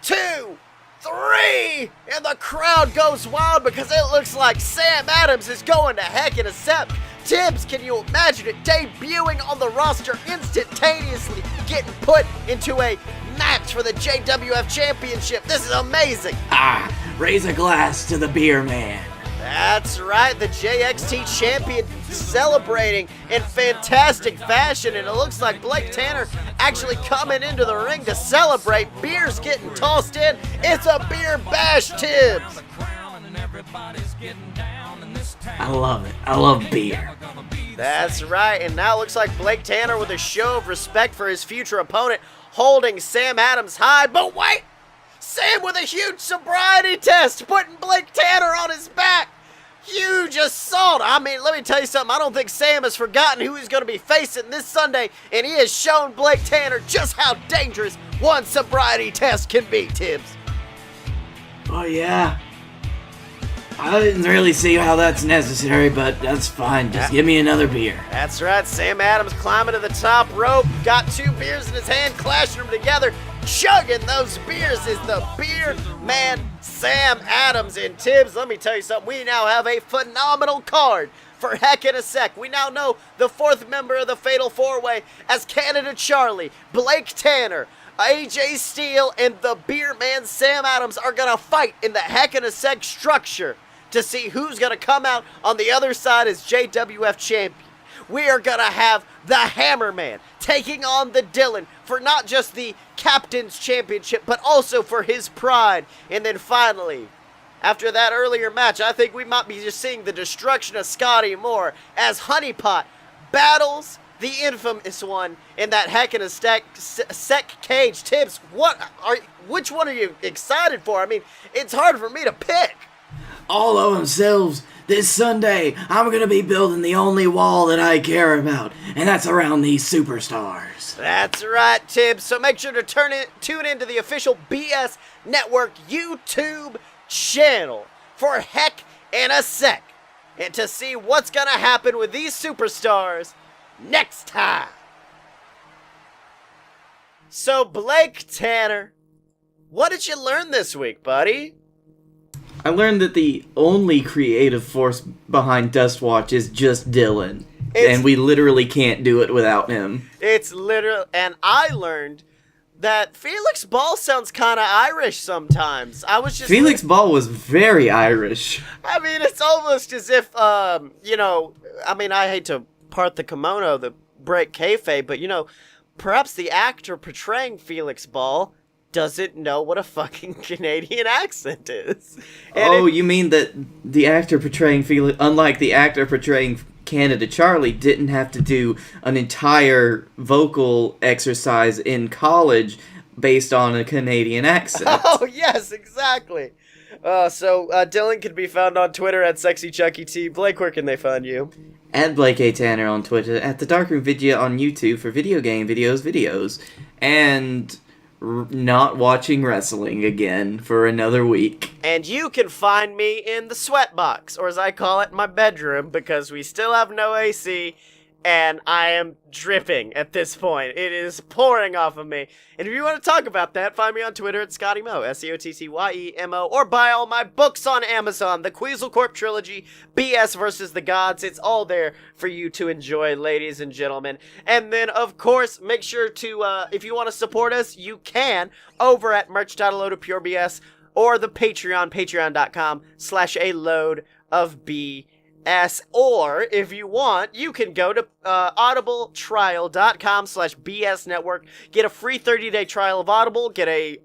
2, 3! And the crowd goes wild because it looks like Sam Adams is going to heck in a set. Tibbs, can you imagine it debuting on the roster instantaneously, getting put into a match for the JWF Championship? This is amazing. Raise a glass to the Beer Man. That's right, the JXT champion celebrating in fantastic fashion, and it looks like Blake Tanner actually coming into the ring to celebrate. Beers getting tossed in. It's a beer bash, Tibbs. I love it. I love beer. That's right, and now it looks like Blake Tanner with a show of respect for his future opponent, holding Sam Adams high. But wait! Sam with a huge sobriety test, putting Blake Tanner on his back. Huge assault. I mean, let me tell you something. I don't think Sam has forgotten who he's going to be facing this Sunday, and he has shown Blake Tanner just how dangerous one sobriety test can be, Tibbs. Oh, yeah. I didn't really see how that's necessary, but that's fine. Just give me another beer. That's right. Sam Adams climbing to the top rope, got 2 beers in his hand, clashing them together, chugging those beers is the Beer Man, Sam Adams. And Tibbs, let me tell you something. We now have a phenomenal card for Heck in a Sec. We now know the 4th member of the Fatal 4-Way as Canada Charlie, Blake Tanner, AJ Steele, and the Beer Man, Sam Adams are going to fight in the Heck in a Sec structure to see who's going to come out on the other side as JWF champion. We are going to have the Hammerman taking on the Dylan for not just the Captain's Championship, but also for his pride. And then finally, after that earlier match, I think we might be just seeing the destruction of Scottye more as Honeypot battles the infamous one in that Heck in a Sec cage. Tibbs, which one are you excited for? I mean, it's hard for me to pick. All of themselves, This Sunday, I'm gonna be building the only wall that I care about, and that's around these superstars. That's right, Tibbs. So make sure to tune into the official BS Network YouTube channel for Heck in a Sec, and to see what's gonna happen with these superstars next time. So Blake Tanner, what did you learn this week, buddy? I learned that the only creative force behind Dustwatch is just Dylan. And we literally can't do it without him. It's literal, and I learned that Felix Ball sounds kind of Irish sometimes. Felix Ball was very Irish. I mean, it's almost as if, I hate to part the kimono, the break kayfabe, but, perhaps the actor portraying Felix Ball doesn't know what a fucking Canadian accent is. You mean that the actor portraying Felix, unlike the actor portraying Canada Charlie, didn't have to do an entire vocal exercise in college based on a Canadian accent. Oh, yes, exactly. So Dylan can be found on Twitter at SexyChuckyT. Blake, where can they find you? At Blake A. Tanner on Twitter, at the Darkroom Video on YouTube for video game videos, and not watching wrestling again for another week. And you can find me in the sweatbox, or as I call it, my bedroom, because we still have no AC, and I am dripping at this point. It is pouring off of me. And if you want to talk about that, find me on Twitter at ScottieMo, SCOTTYEMO, or buy all my books on Amazon, the Queasel Corp Trilogy, BS vs. the Gods. It's all there for you to enjoy, ladies and gentlemen. And then, of course, make sure to, if you want to support us, you can, over at merch.aloadofpurebs, or the Patreon, patreon.com/aloadofbs. Or, if you want, you can go to audibletrial.com/BS Network, get a free 30-day trial of Audible, get a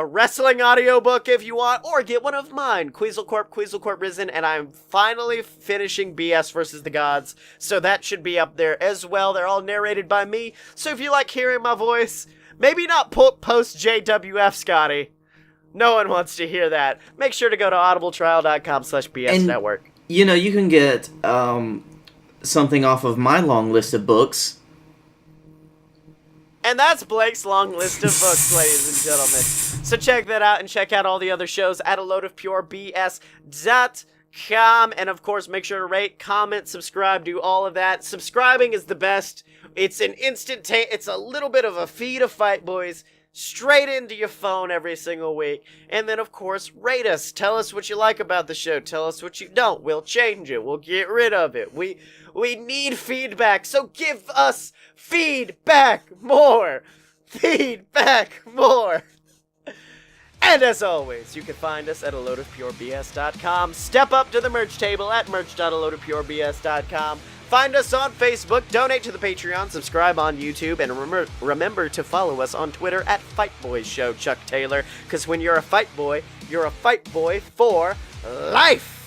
wrestling audiobook if you want, or get one of mine, Queasel Corp Risen, and I'm finally finishing BS vs. the Gods, so that should be up there as well. They're all narrated by me, so if you like hearing my voice, maybe not post JWF, Scotty. No one wants to hear that. Make sure to go to audibletrial.com/BS Network. You can get something off of my long list of books. And that's Blake's long list of books, ladies and gentlemen. So check that out, and check out all the other shows at aloadofpurebs.com. And of course, make sure to rate, comment, subscribe, do all of that. Subscribing is the best. It's an instant it's a little bit of a feed of Fight Boys straight into your phone every single week. And then, of course, rate us. Tell us what you like about the show. Tell us what you don't. We'll change it. We'll get rid of it. We need feedback, so give us feedback more. Feedback more. And as always, you can find us at aloadofpurebs.com. Step up to the merch table at merch.aloadofpurebs.com. Find us on Facebook, donate to the Patreon, subscribe on YouTube, and remember to follow us on Twitter at Fight Boys Show, Chuck Taylor. Because when you're a fight boy for life.